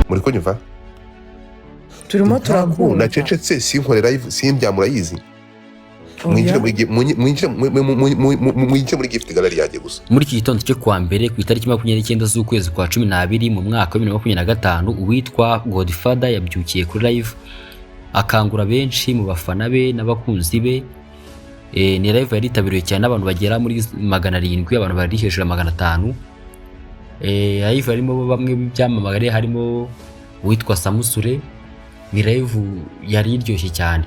muri kunyumva turimo turakumva nacecetse sinkore live simbya murayizi mwinjire muri gift gallery yanjye gusa. Muri iki gitondo cyo kuwa mbere ku itariki 29 z'ukwezi kwa 12 mu mwaka wa 2025 uwitwa Godfather yabyukiye kuri live akangura benshi mu bafana be n'abakunzi be. Ni live yaritabiriwe cyane abantu bagera muri 700 abantu bari hejuru ya 500. Live harimo bamwe byamamagare harimo uwitwa Samusure. Ni live yari iryoshye cyane.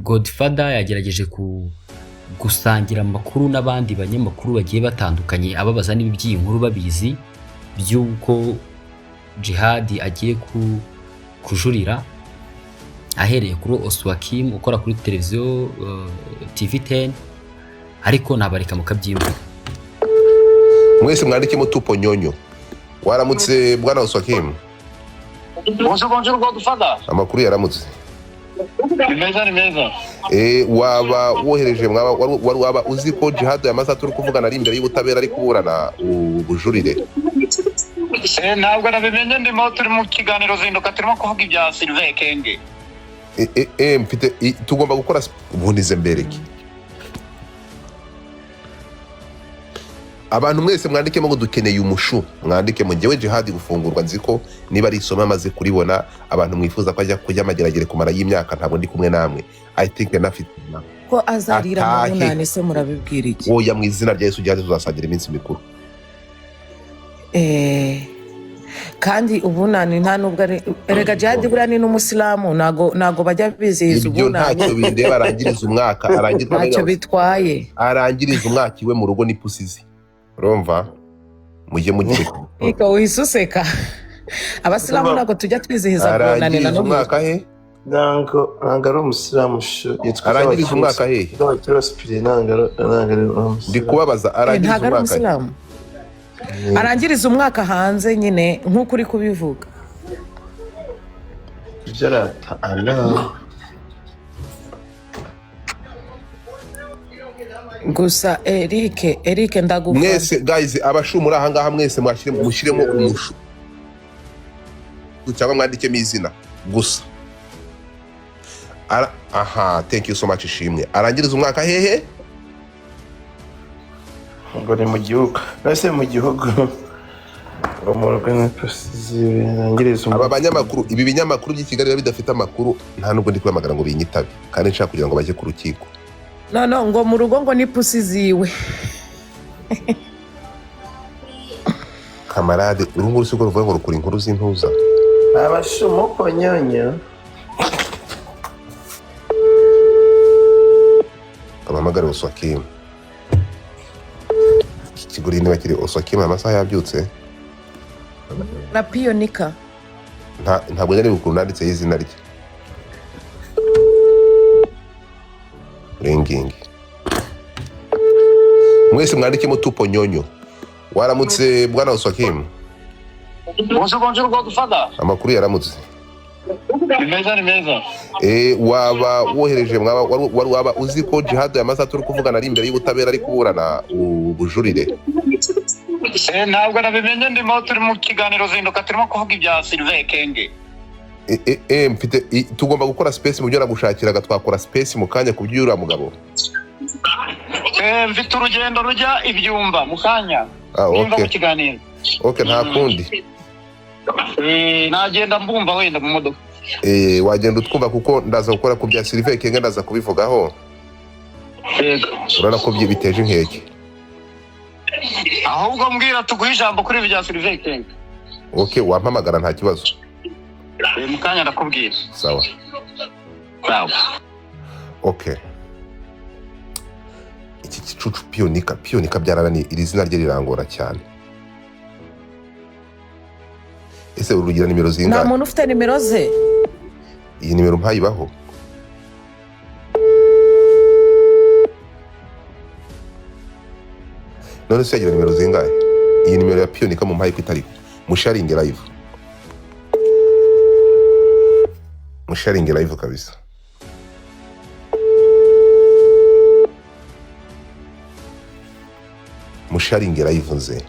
Godfather yagerageje gusangira amakuru n'abandi banyamakuru bagiye batandukanye ababaza n'iby'iyi nkuru babizi by'uko Djihad agiye kujurira ahereye kuri Oswakim ukora kuri televiziyo TV10 ariko nabareka mukabyimba. Mwese mwandikemo tupo nyonyo. Waramutse bwana Oswakim? Bonjour Godfather. Amakuru yaramutse. Ni meza. Waba wohereje waba uzi ko Djihad yamaze turi kuvugana ari imbere y'ubutabera ari kuburana ubujurire? Ntabwo nabimenye ndimo turi mu kiganiro zinduka turimo kuvuga ibya Sylvain Kenge. Mfite tugomba gukora ubunize mbereke. Abantu mwese mwandikemo ngo dukeneye umushu, mwandikemo njyewe Djihad gufungurwa nziko niba ari isoma amaze kuribona abantu mwifuza ko ajya kujya mageragere kumara y'imyaka ntabwo ndi kumwe namwe. I think nafite ko azarira mu bunane se murabibwira iki? Oya mu izina rya Yesu Djihad tuzasangira iminsi mikuru. Kandi ubunani nta nubwo ari erega Djihad buriya ni n'umusilamu nago bajya bizihiza ubunani. Ntacyo bindeba arangiriza umwaka ntacyo bitwaye arangiriza umwaka iwe mu rugo n'ipusizi. Urumva mujye mugire iko wisuseka abasilamu nago tujya twizihiza ubunani na umwaka he nango ari umusilamu arangiriza umwaka he ndi kubabaza arangiriza umwaka arangiriza umwaka hanze nyine nk'uko uri kubivuga gusa Eric ndagufasha mwese guys abashumura aha ngaha mwese mushyiremo umushu cyangwa mwandikemo izina gusa. Aha, thank you so much ishimwe. Arangiriza umwaka hehe? ngo ni mu gihugu nase mu gihugu ngo mu rugo n'ipasizi arangiriza aba banyamakuru ibi binyamakuru by'Ikigali bidafite amakuru nta nubwo ndi kwamagara ngo binyitabe kandi nshaka kugira ngo bajye ku rukiko. No ngo mu rugo ngo ni pusi ziwe. Kamarade urunguru siko ruvuga ngo rukura inkuru z'intuza. Abashumo konyonya. Amamagara Oswakim. Kiguri ni bakiri Oswakim amasaha yabyutse. Na Pionika. Ntabwo yari bukuru nanditse izina rye. Ringing. Mwese mwandikemo tupo nyonyo. Waramutse bwana Oswakim? Bonjour Godfather. Amakuru yaramutse. Ni meza. Waba wohereje waba uzi ko Djihad yamaze turi kuvugana ari imbere y'ubutabera ari kuburana ubujurire? Ntabwo nabimenye ndimo turi mu kiganiro zinduka turimo kuvuga ibya Sylvain Kenge. Mfite tugomba gukora space mu byo nagushakiraga twakora space mu kanya ku by'ura mugabo. Mfite urugendo rujya ibyumba mu kanya. Okay. Mu kiganiro. Okay, nta kundi. Nagenda mbumva wenda mu modoka. Wagenda utwumva kuko ndaza gukora ku bya Sylvain Kenge ndaza kubivugaho. Urana ko biteje inkeke. Ahubwo mbwira tuguhe ijambo kuri ibya Sylvain Kenge. Okay, wampamagara nta kibazo. Mu kanya ndakubwira. Sawa. Okay. Iki gicucu Pionika byararani iri zina rye rirangora cyane. Ese urugira nimero zingahe? Nta muntu ufite nimero ze. Iyi nimero mpayibaho. None se yagira nimero zingahe? Iyi nimero ya Pionika mu mpayi kwitari. Musharinge live. Musharinge live kabisa. Musharinge live nze.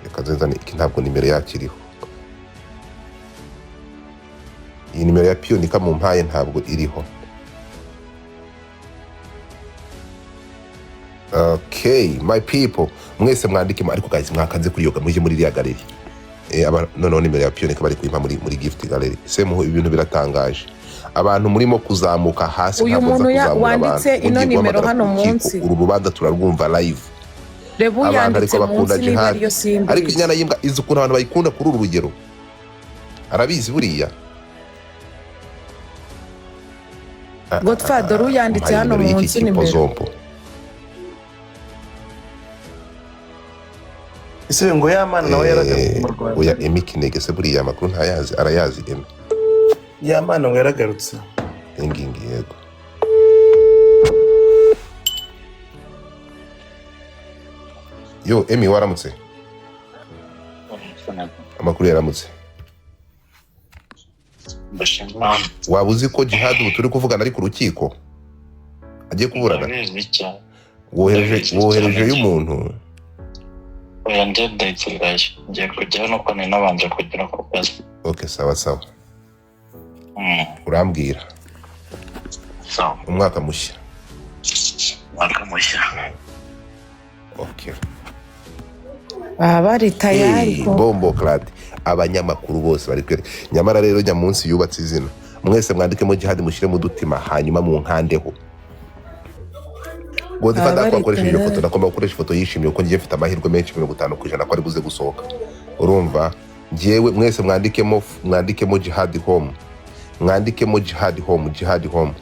Reka nzenzane iki ntabwo nimero yakiriho. iyi nimero ya piyonika mu mpaye ntabwo iriho. Okay, my people, mwese mwandike ariko guys mwakanze kuri yoga muje muri iriya galeri. Noneho nimero ya piyonika bari kuyimpa muri gift gallery. Semuho ibintu biratangaje. Abantu murimo kuzamuka hasi uyu muntu wanditse ino nimero hano munsi. Uru rubanza turarwumva live. Rebu yanditse munsi niba ariyo simbi. Ariko inyana yimbwa izi ukuntu abantu bayikunda kuri uru rugero. Arabizi buriya. Godfather yanditse hano munsi nimero. Ese ngo Yamana nawe yaragarutse mu Rwanda. Oya Emikinege se buriya makuru ntayazi, arayazi Emi. Yamana ngo yaragarutse. Ingingi yego. Yo Emi waramutse. Amakuru yaramutse. Waba uzi ko Djihad ubu turi kuvugana ari ku rukiko agiye kuburana? Wohereje y'umuntu. Oya ndedekirayo ngiye kujyaho nuko ni nabanje kugira ku kazi. Okay, sawa. Urambwira. Sawa. Umwaka mushya. Okay. Bari tayari ko. Bombo clad. Abanyamakuru bose bari kwere. Nyamara rero nyamunsi yubatse izina. Mwese mwandikemo Djihad mushyire mu dutima hanyuma mu nkandeho. Godfather akoresheje iyo foto nakoma gukoresha ifoto yishimiye uko ngiye mfite amahirwe menshi 50% ko ari buze gusohoka. Urumva? Ngiyewe mwese mwandikemo Djihad home. Mwandikemo Djihad home.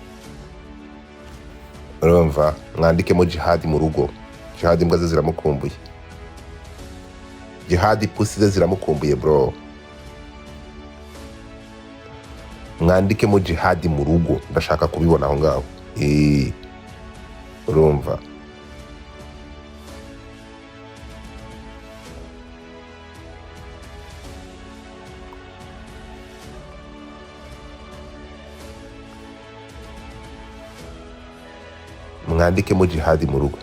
Urumva? Mwandikemo Djihad mu rugo. Djihad imbwa ze ziramukumbuye. Djihad pussy ze ziramukumbuye bro. Mwandikemo Djihad mu rugo. Ndashaka kubibona aho ngaho. Urumva? Mwandikemo Djihad mu rugo.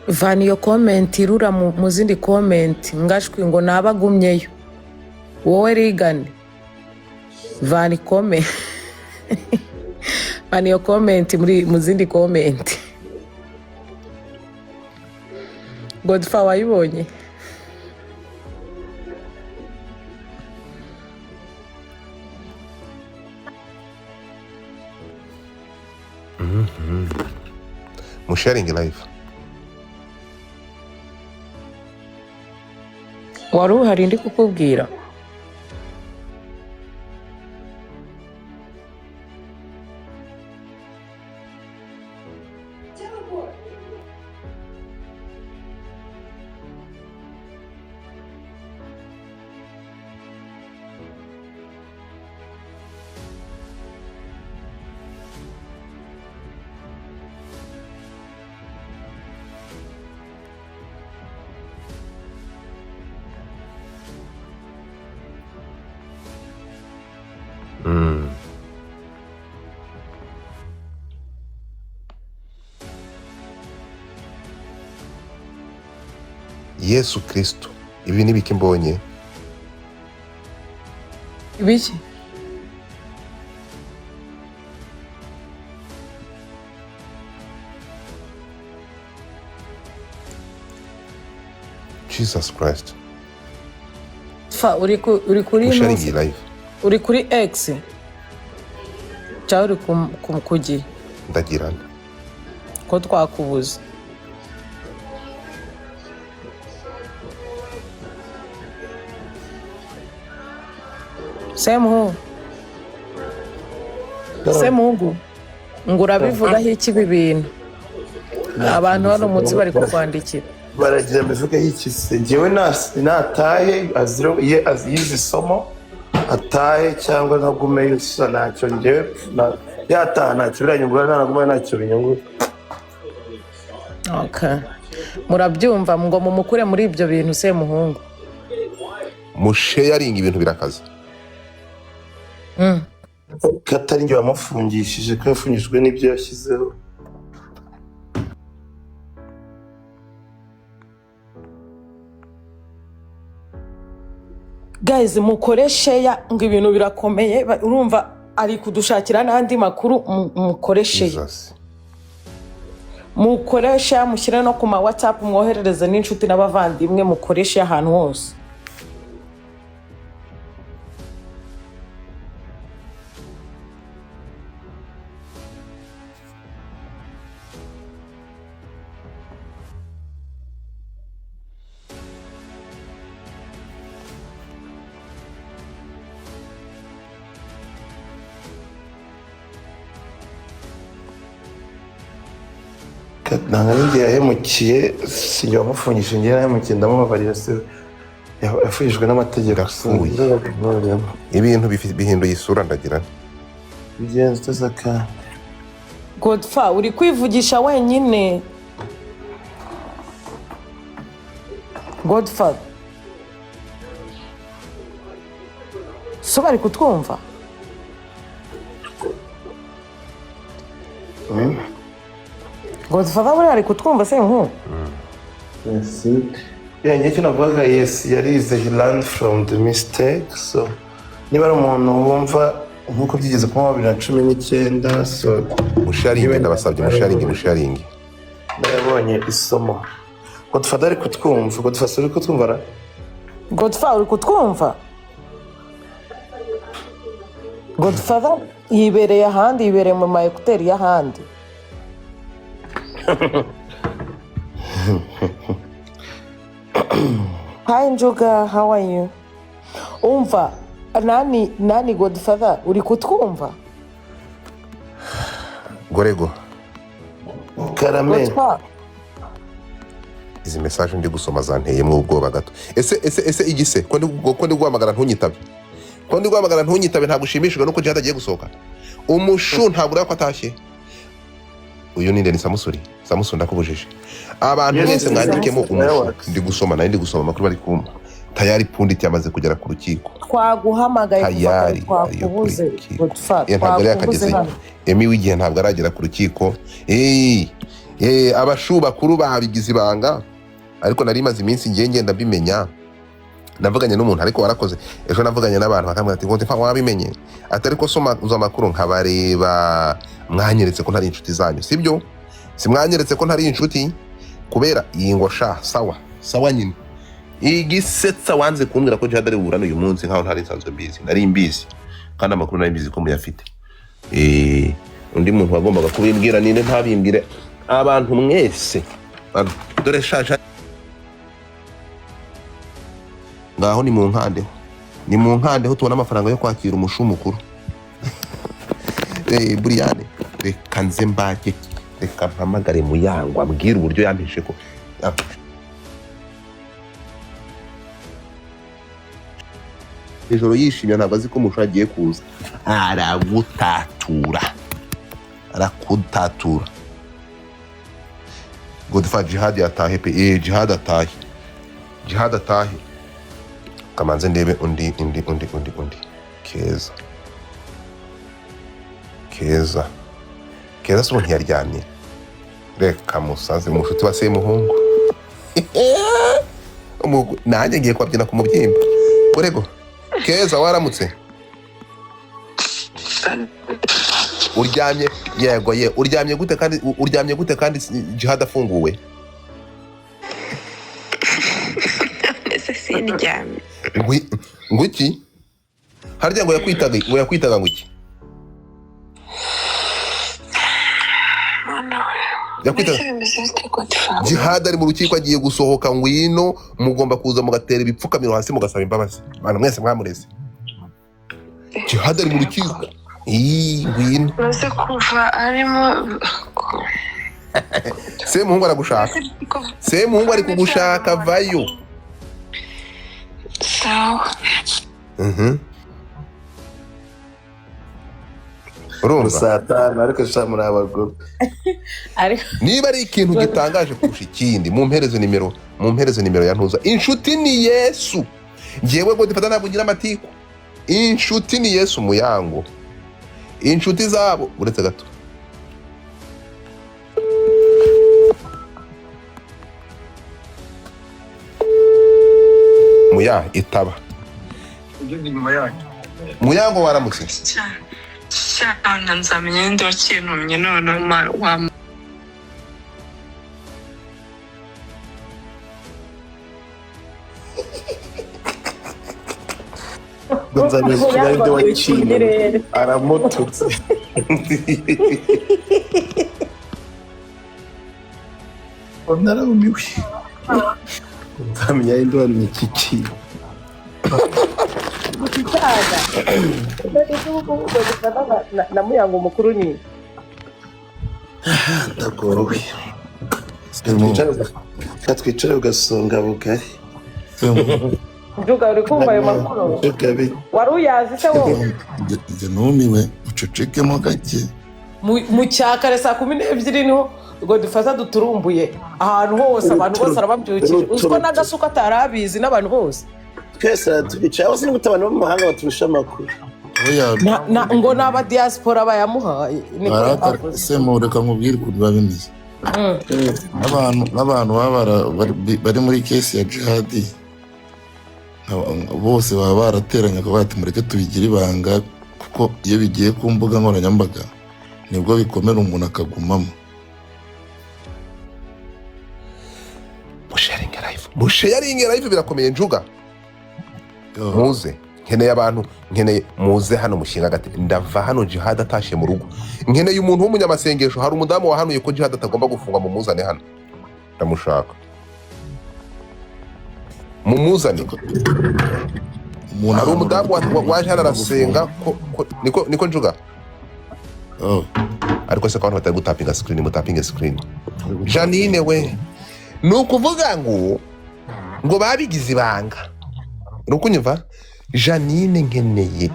Vani yo comment irura mu zindi comment ngashwi ngo nabagumyeyo. Wowe rigane. Vani comment. Vani yo comment mu zindi comment. Godfather wayibonye? Sharing live. Wari uhari ndi kukubwira. Yesu Kristo. Ibi ni biki mbonye? Ibiki? Jesus Christ. Uri kuri Sharing live. Uri kuri X. Cyari kugi. Ndagirana. Ko twakubuza. Semugu ngo urabivugaho iki ibintu abantu hano munsi bari kukwandikira baragira bivuga iki se ngewe natahe aziro yize somo atahe cyangwa ntagume yusa ntacyo ngewe yataha ntacyo biranyungura ntagume ntacyo binyungura Okay. Murabyumva ngo mumukure muri ibyo bintu Semuhungu. musharinga ibintu birakaze. Katari njye wamufungishije ko yafungishijwe n'ibyo yashyizeho. Guys mukoreshe ya ngo ibintu birakomeye urumva ari kudushakira n'andi makuru mukoreshe. Mukoresha mushyire no ku ma WhatsApp mwoherereze n'inshuti n'abavandimwe mukoreshe ahantu hose. Ntabwo ari njye yahemukiye, si njye wamufungishije, njye yahemukiye ndamubabarira, se yafungishijwe n'amategeko. Ibintu bihinduye isura ndagira. Bigenze utazaka. Godfather uri kwivugisha wenyine. Godfather. So bari kutwumva? Godfather bari kutwumva se nko? Yes. Yeah, njye cyo navugaga yes, yarize, he learned from the mistake. So niba ari umuntu wumva nkuko byigeze kuba 2019, so musharinge ndabasabye musharinge. Ndabonye isomo. Godfather ari kutwumva, Godfather ari kutwumva. Godfather uri kutwumva? Godfather yibereye ahandi, yibereye mu ma ekuteri y'ahandi. Hi Njoga, how are you? Umva, nani Godfather uri kutwumva? Gorego. Karame. Izi message ndi gusoma zanteye mu ubwoba gato. Ese igise ko ndi guhamagara ntunyitabe. Ko ndi guhamagara ntunyitabe ntabwo ushimishijwe nuko Djihad agiye gusohoka. Umushu ntabwo urako atashye. Uyu ni Ndeni Samusuri ndakubujije. Abantu mwese mwandikemo umushu ndi gusoma makuru bari kumva. Tayari punditi yamaze kugera ku rukiko. Twaguhamagaye twakubuze Godfather. Ntabwo yakageze. Emi w'igihe ntabwo aragera ku rukiko. Abashu bakuru babigize ibanga. Ariko nari maze iminsi ngenda bimenya. Navuganye n'umuntu ariko warakoze. Ejo navuganye n'abantu bakamwe ati ngo wabimenye. Atari ko soma uzo makuru nkabareba mwanyeretse ko ntari inshuti zanyu. Sibyo? Simwanyeretse ko ntari inshuti kubera iyi ngo sha sawa nyine. Igisetsa wanze kumbwira ko Djihad ari burana uyu munsi nkaho ntari nsanzwe mbizi. Nari mbizi kandi amakuru nari mbizi ko muyafite. Undi muntu wagombaga kubimbwira ninde ntabimbwire. Abantu mwese dore shasha ngaho ni mu nkande ho tubona amafaranga yo kwakira umushu mukuru. Buriyane reka nze mbake reka mpamagare Muyango ambwira uburyo yampishe ko ijoro yishimye ntabwo azi ko umushu agiye kuza arakutatura Godfather Djihad yatahe pe Djihad atahe kamanze ndebe undi Keza so ntiyaryamye reka musaze mushuti wa Semuhungu nanjye ngiye kwabyina ku mubyimba. Gorego Keza waramutse uryamye yego uryamye gute kandi Djihad afunguwe? Ese sindyamye ngwiki harya ngo yakwitaga ngwiki Djihad ari mu rukiko agiye gusohoka ngwino mugomba kuza mugatera ibipfukamiro hasi mugasaba imbabazi. Bana mwese mwamureze. Djihad ari mu rukiko. Ngwino. Maze kuva arimo Semuhungu aragushaka. Semuhungu ari kugushaka vayo. Sawa. urumva saa tanu ariko sha muri abagore ariko niba ari ikintu gitangaje kurusha ikindi mumpereze nimero ya ntuza inshuti ni Yesu njyewe Godfather ntabwo ngira amatiku inshuti ni Yesu muyango inshuti zabo uretse gato muya itaba muyango waramutse cyane nzamenye ndo kintumye none wa nzanye kigali de wakinye aramututse nararumiwe nzamenya ndo ni kiki na muyango mukuru ni ndagowe twicare ugasonga bugari Njuga uri kumva ayo makuru wari uyazi se wowe njye numiwe ucecekemo gake mu cyakare saa 12 niho Godfather duturumbuye ahantu hose abantu bose arababyukije uziko n'agasuka atarabizi n'abantu bose twese turicaye hose n'uko abantu bo mu mahanga baturusha amakuru ngo n'aba diaspora bayamuhaye semo reka nkubwire ukuntu biba bimeze n'abantu bari muri kesi ya Djihad bose baba barateranye ko bati mureke tubigire ibanga kuko iyo bigiye ku mbuga nkoranyambaga nibwo bikomera umuntu akagumamo musharing live birakomeye njuga muze nkeneye muze hano mushinga gati ndava hano Djihad atashe mu rugo nkeneye umuntu w'umunyamasengesho hari umudamu wahanuye ko Djihad atagomba gufungwa mu muzane hano ndamushaka mumuzane hari umudamu waje hano arasenga niko njuga ariko se abantu batari gutapinga screen mutapinge screen Janine we nukuvuga ngo babigize ibanga nukunyumva Janine nkeneye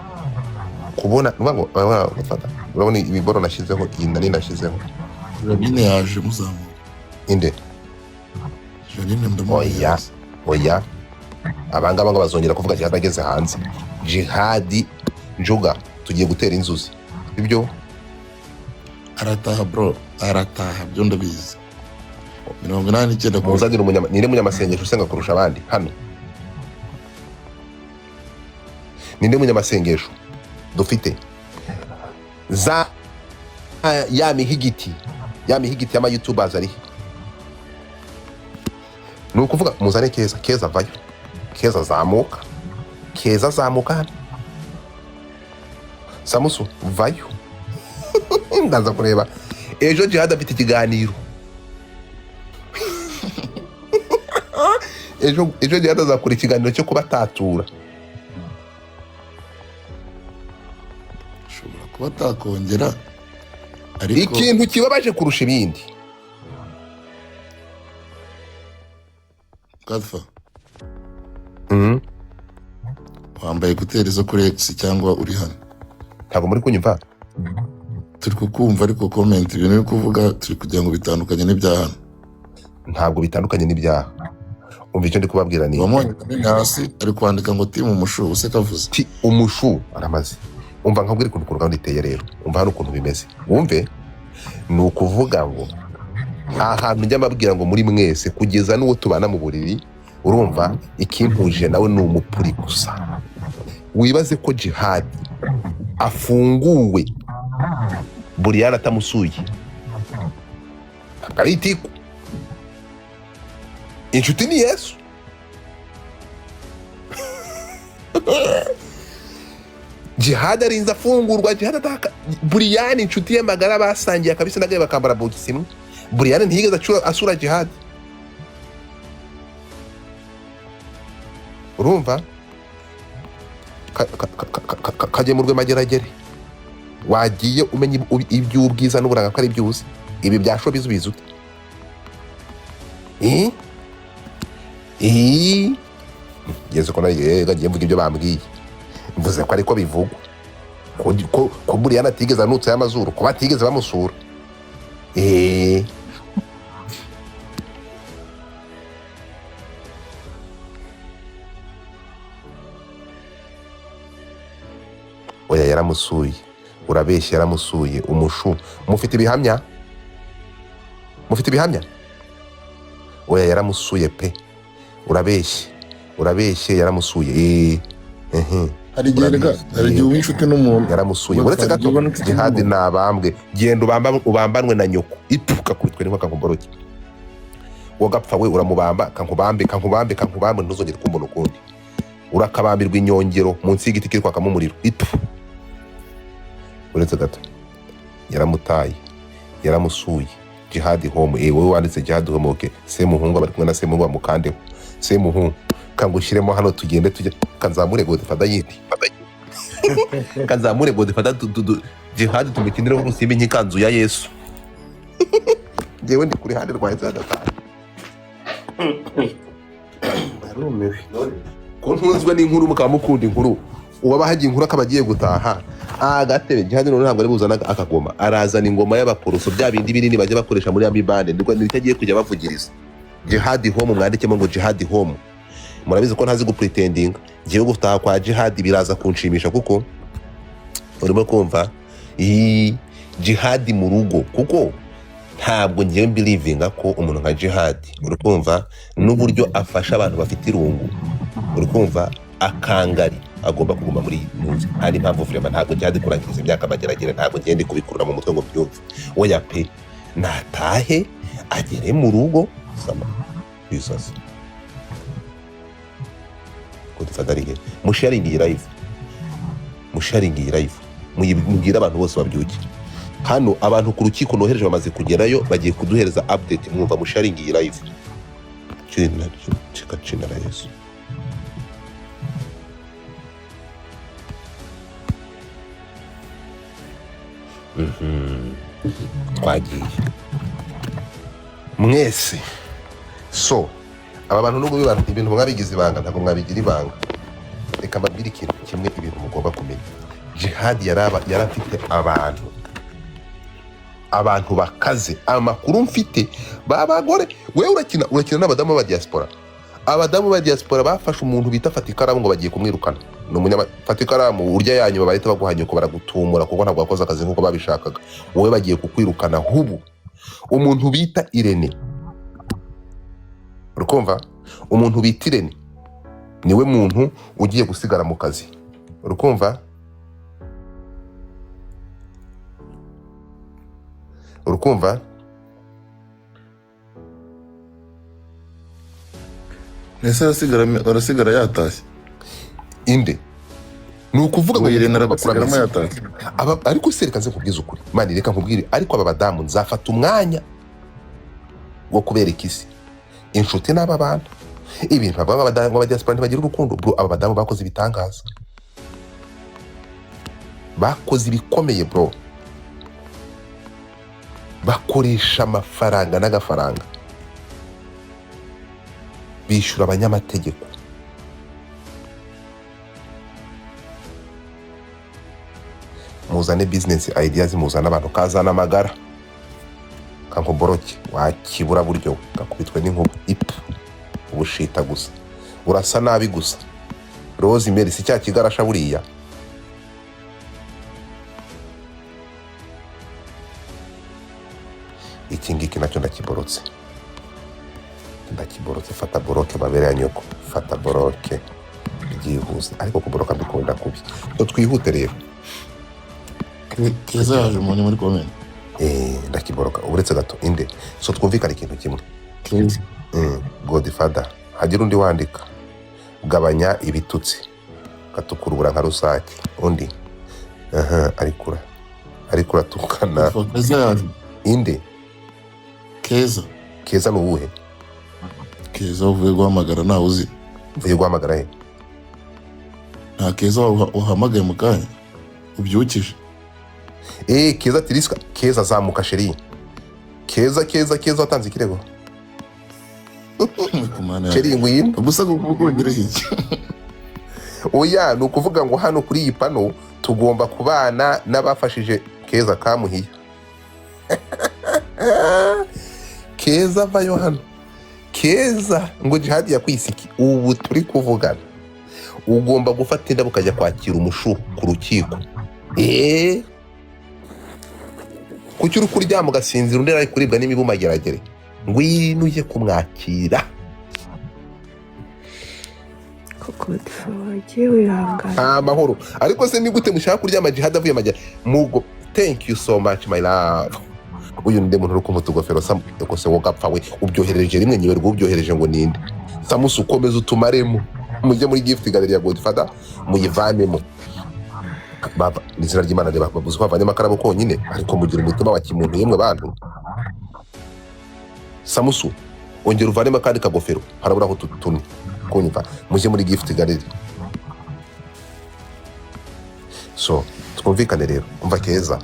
kubona ngo Godfather urabona ibiboro nashizeho iyi nari nashizeho Janine yaje muzamu inde Janine ndamuya oya abangaba ngo bazongera kuvuga Djihad ageze hanze Djihad njuga tugiye gutera inzuzi ibyo arataha bro arataha byo ndabizi 89 muzanira munyamasengesho usenga kurusha abandi hano ninde munyamasengesho dufite za ya mihigiti y'ama YouTubers ari nukuvuga muzane keza vayo keza zamuka hano Samusu vayo ndaza kureba ejo Djihad afite ikiganiro ejo Djihad azakora ikiganiro cyo kubatatura shobora kuba takongera ariko ikintu kibabaje kurusha ibindi Godfather wambaye gutera izo kuri X cyangwa uri hano ntabwo muri kunyumva turi kukumva ariko comment ibintu uri kuvuga turi kugira ngo bitandukanye n'ibyaha ntabwo bitandukanye n'ibyaha umva icyo ndi kubabwira ni wamonye hasi ari kwandika ngo timu umushu use kavuze ti umushu aramaze umva nkabwira ukuntu kuruganda iteye rero umva hano ukuntu bimeze wumve ni ukuvuga ngo ahantu njya mbabwira ngo muri mwese kugeza n'uwo tubana mu buriri urumva ikimpuje nawe ni umupuri gusa wibaze ko Djihad afunguwe Buriyana atamusuye akaritiku inshuti ni Yesu Djihad arinze afungurwa Djihad ataka Buriyana inshuti ye magara basangiye kabisa nagaye bakambara bogisi imwe Buriyana ntiyigeze asura Djihad urumva kagemurwe mageragere wagiye umenya iby'ubwiza n'uburanga ko ari byuzi ibi byasho bizubiza ute yeze ko nagiye mvuga ibyo bambwiye mvuze ko ariko bivugwa ko ko buriya natigeze anutse y'amazuru ko batigeze bamusura oya yaramusuye urabeshya yaramusuye umushu mufite ibihamya oya yaramusuye pe urabeshye yaramusuye hari igihe uba inshuti n'umuntu yaramusuye uretse gato Djihad nabambwe genda ubambanwe na nyoko ituka kubitwe n'inkoka nkuboroke wagapfa we uramubamba kankubambe ntuzongere kumbona ukundi urakabambirwa inyongero munsi y'igiti kiri kwakamo umuriro uretse gato yaramutaye yaramusuye Djihad home wowe wanditse Djihad home okay Semuhungu bari kumwe na Semuhungu bamukandeho Semuhungu kangushyiremo hano tugende tujye kanzamure Godfather yiti kanzamure Godfather Djihad tumikindire urusimbi nk'ikanzu ya Yesu jewe ndi kuri hande rwaye zadatana arumiwe ko ntuzwe n'inkuru mukaba mukunda inkuru uwabahagiye inkuru akabagiye gutaha agatebe Djihad none ntabwo ari buzana akagoma arazana ingoma y'abaporoso bya bindi binini bajya bakoresha muri ambibande ndiko nitagiye kujya bavugiriza Djihad home mwandikemo ngo Djihad home murabizi ko ntazi gupretendinga ngiye gutaha kwa Djihad biraza kunshimisha kuko urimo kumva Djihad mu rugo kuko ntabwo ngiye belivinga ko umuntu nka Djihad urukumva n'uburyo afasha abantu bafite irungu urukumva akangari agomba kuguma muri muzi hari impamvu vrema ntabwo Djihad kurangiza imyaka mageragere ntabwo ngende kubikurura mu mutwe ngo byumve oya pe natahe agere mu rugo sama Jesus Godfather rige musharingi live mubwira abantu bose babyuki hano abantu ku rukiko nohereje bamaze kugerayo bagiye kuduhereza update mwumva musharingi live china la Yesu twagiye mwese so aba bantu nubwo bibantu ibintu mwabigize ibanga ntabwo mwabigira ibanga reka mbabwire ikintu kimwe ibintu mugomba kumenya Djihad yarafite abantu bakaze amakuru mfite babagore wewe urakina n'abadamu ba diaspora abadamu ba diaspora bafashe umuntu bita Fatikaramu ngo bagiye kumwirukana n'umunyama Fatikaramu urya yanyu bahita baguhanye ko baragutumura kuko ntabwo wakoze akazi nkuko babishakaga wowe bagiye kukwirukana hubu umuntu bita Irene urukumva umuntu bita Irene niwe muntu ugiye gusigara mu kazi urukumva ese arasigara yatashye inde ni ukuvuga ngo Irene arabasigaramo yatashye ariko sereka nze kubwiza ukuri mani reka nkubwire ariko aba badamu nzafata umwanya wo kubereka isi inshuti n'aba bantu ibintu bavuga abadamu b'abadiaspora ntibagira urukundo bro aba badamu bakoze ibitangaza bakoze ibikomeye bro bakoresha amafaranga n'agafaranga bishyura abanyamategeko muzane business ideas muzana abantu kazana amagara kankoboroke wakibura buryo gakubitwe n'inkuba ubushita gusa urasa nabi gusa Rosemary si cya kigarasha buriya iki ngiki nacyo ndakiborotse fata boroke babere ya nyoko fata boroke byihuse ariko kuboroka mbikunda kubi so twihute rero keza yaje umuntu muri comment ndakiboroka uretse gato inde so twumvikana ikintu kimwe Godfather hagira undi wandika gabanya ibitutsi katukurubura nka rusake undi arikura tukana inde keza nubuhe keza uvuye guhamagara nawe uzi uvuye guhamagara he nta keza uhamagaye mu kanya ubyukije keza tiriska keza zamuka sheri keza watanze ikirego sheri ngwino gusa kukugira iki oya ni ukuvuga ngo hano kuri iyi pano tugomba kubana n'abafashije Keza Kamuhiya. Keza vayo hano. Keza ngo Djihad yakwisiki ubu turi kuvugana. Ugomba gufata inda bukajya kwakira umushu ku rukiko. Kuki uri kuryama ugasinzira undi ari kuribwa n'imibu mageragere? Ngwino uje kumwakira. Koko wagiye wihangana. Amahoro. Ariko se ni gute mushaka kuryama Djihad avuye majya? Mugo, thank you so much my love. Uyu ndi muntu ruko mutugofero Sam ko se wogapfa we ubyohereje rimwe nyiwe rwubyohereje ngo ninde. Samusu ukomeza utumaremo. Mujye muri gift gallery ya Godfather muyivanemo. Baba nizira ry'Imana de babuze kwavanye makarabo konyine ariko mugira umutima wa kimuntu yemwe bantu. Samusu ongera uvanemo kandi kagofero harabura aho tutuni kunyumva mujye muri gift gallery. So twumvikane rero umva Keza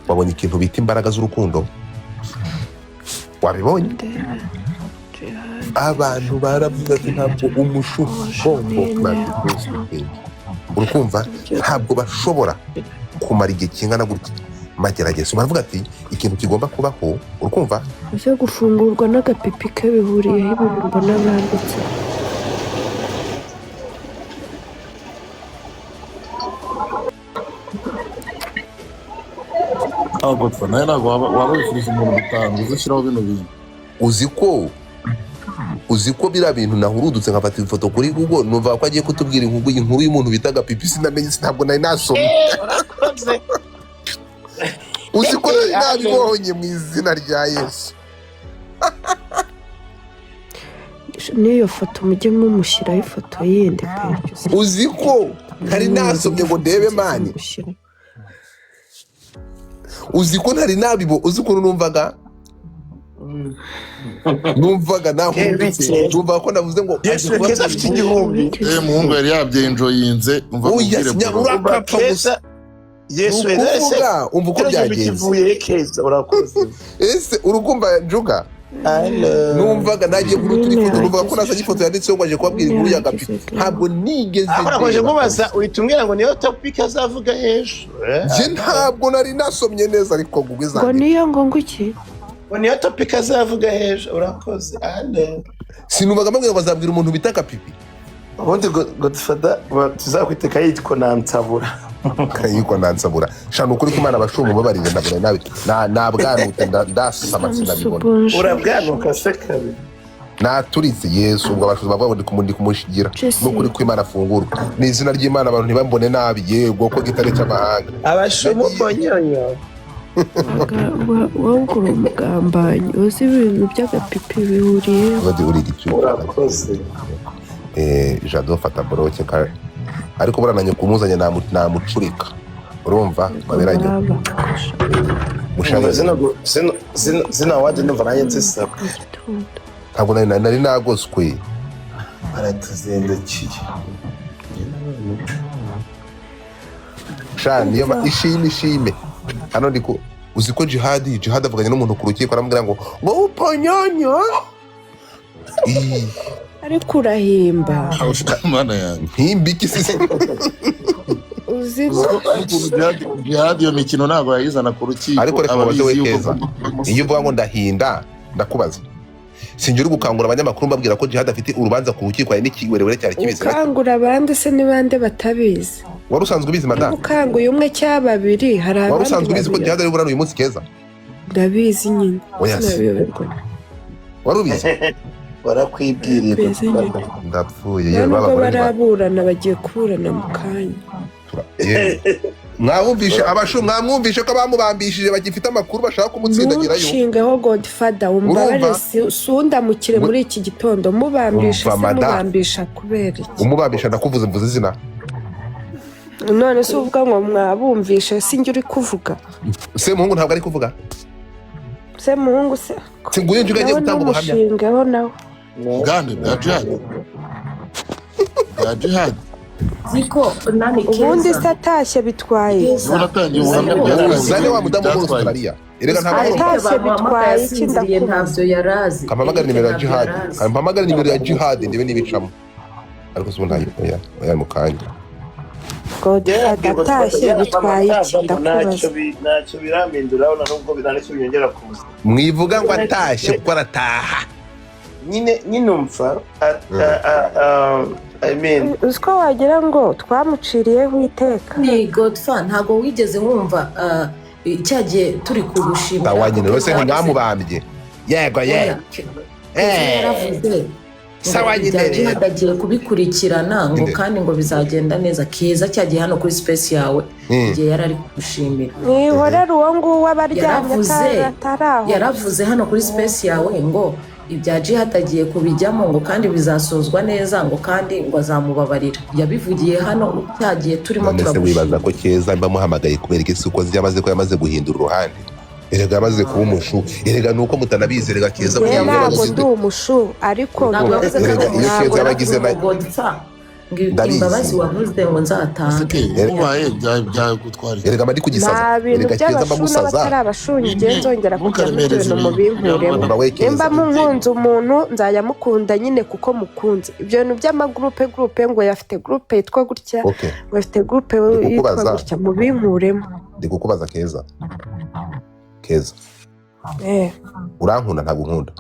wabonye ikintu bita imbaraga z'urukundo wabibonye abantu baravuga ati ntabwo umushu bombo urukumva ntabwo bashobora kumara igihe kingana gutya magerageza baravuga ati ikintu kigomba kubaho urukumva uje gufungurwa n'agapipi ke bihuriyeho ibintu mbona banditse. Godfather nawe ntabwo waba wifuriza umuntu gutanga uzashyiraho bino bintu. uzi ko biriya bintu nahurudutse nkafata ifoto kuri Google numva ko agiye kutubwira inkuru y'umuntu bitaga pipi sinamenye ntabwo nari nasomye. Uzi ko nari nabibonye mu izina rya Yesu. N'iyo foto mujye mumushyiraho ifoto yindi pe. Uzi ko ntari nasomye ngo ndebe mani. Uzi ko ntari nabibo uzi ko numvaga nahurudutse numva ko navuze ngo Yesu Keza afite igihumbi. Muhungu yari yabyenjoyinze umva Keza Yesu Keza umva uko byagenze. Kivuye Keza urakoze. Ese urukumva Njuga numvaga nagiye kuri turi foto numvaga ko nasanye ifoto yanditseho ngo aje kubabwira inkuru ya Gapi ntabwo nigeze akoraje kubaza uhitumbwira ngo niyo topic azavuga hejuru. Je ntabwo nari nasomye neza ariko gugwiza ngo niyo ngo iki ngo niyo topic azavuga hejuru urakoze. Sinumvaga mbwira bazabwira umuntu bitaka pipi ubundi Godfather tuzakwiteka yitwa Nansabura. Kayiko Nansabura shano kuri kumana abashumu babarire ndabura nabi nabwanute ndasama sinabibona urabwanuka se kabi naturitse Yesu ubwo abashuzi bavuga ngo ndi kumushigira no kuri kwimana afungura ni izina ry'Imana abantu ntibambone nabi yego ko gitare cy'amahanga abashumu bonyonyo wawukura umugambanyi uzi ibintu by'agapipi bihuriye badi uri gicu urakoze. Jado fata boroke ka ariko burananye kumuzanye namucurika urumva baberanye mushaka zina waje numva nanjye nzisaba ntabwo nari nagoswe aratuzendekiye shani yo ishime hano ndiko uzi ko Djihad avuganye n'umuntu ku rukiko aramubwira ngo uponyonyo ariko urahimba Mana yanjye ntimbiki sisi uzi Djihad iyo mikino ntabwo yayizana ku rukiko ariko reka mubaze we Keza iyo uvuga ngo ndahinda ndakubaza sinjye uri gukangura abanyamakuru mbabwira ko Djihad afite urubanza ku rukiko ari n'ikiwerewere cyari kibizi ukangura abandi se n'ibande batabizi wari usanzwe ubizi madame ukanguye umwe cyangwa babiri hari abandi wari usanzwe ubizi ko Djihad ari burana uyu munsi Keza ndabizi nyine wari ubizi barakwibwiriye ndapfuye yewe baba baraburana bagiye kuburana mu kanya mwamwumvishe ko bamubambishije bagifite amakuru bashaka kumutsindagirayo ntushingeho Godfather umubare sundamukire muri iki gitondo mubambisha kubera iki umubambisha ndakuvuze mvuze izina none se uvuga ngo mwabumvishe sinjye uri kuvuga Semuhungu ntabwo ari kuvuga Semuhungu se singuye njuga agiye gutanga ubuhamya ntushingeho nawe Gande bwa Djihad ziko nani ubundi se atashye bitwaye uratangiye ubuhamya bwa zane wa mudamu muri Australia erega atashye bitwaye iki ntabyo yarazi kampamagara nimero ya Djihad kampamagara nimero ya Djihad ndibe nibicamo ariko se ubundi oya mu kanya Godfather atashye bitwaye iki ndakubaza ntacyo biramindura urabona nubwo ntacyo byongera ku buzima mwivuga ngo atashye kuko arataha nyine umva uziko wagira ngo twamuciriyeho iteka ni Godfather ntabwo wigeze wumva cyagiye turi kugushimira tawanyine wese ntimwamubambye yego yaravuze sawa nyine Djihad agiye kubikurikirana ngo kandi ngo bizagenda neza Keza cyagiye hano kuri space yawe igihe yarari kugushimira nihorera uwo nguwo abaryamye ataraho yaravuze hano kuri space yawe ngo ibya Djihad agiye kubijyamo ngo kandi bizasozwa neza ngo kandi ngo azamubabarira yabivugiye hano cyagiye turimo turagushimira wibaza ko Keza bamuhamagaye kubereka isuko yamaze ko yamaze guhindura uruhande erega amaze kuba umushu erega nuko mutanabizi erega Keza ntabwo ndi umushu ariko ntabwo iyo Keza yabagize na imbabazi wavuze ngo nzataha erega bari kugisaza erega Keza bamusaza n'abatari abashungiye nzongera kujya mu bintu mu binkuremo nimba munkunze umuntu nzajya mukunda nyine kuko mukunze ibyo bintu by'amagroupe ngo yafite groupe yitwa gutya ngo afite groupe yitwa gutya mu binkuremo ndi kukubaza Keza urankunda ntabwo nkunda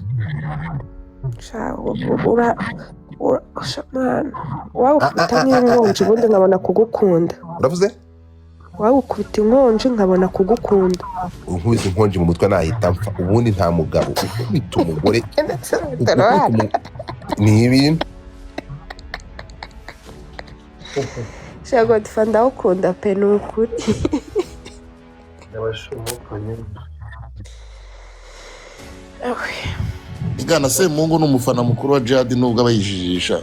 wawukubita nk'inkonji ubundi nkabona kugukunda uravuze wawukubita inkonji nkabona kugukunda unkubise inkonji mu mutwe nahita mpfa ubundi nta mugabo ukubita umugore ni ibintu Godfather ndawukunda pe ni ukuri igana Semungu ni umufana mukuru wa Djihad nubwo abayijijisha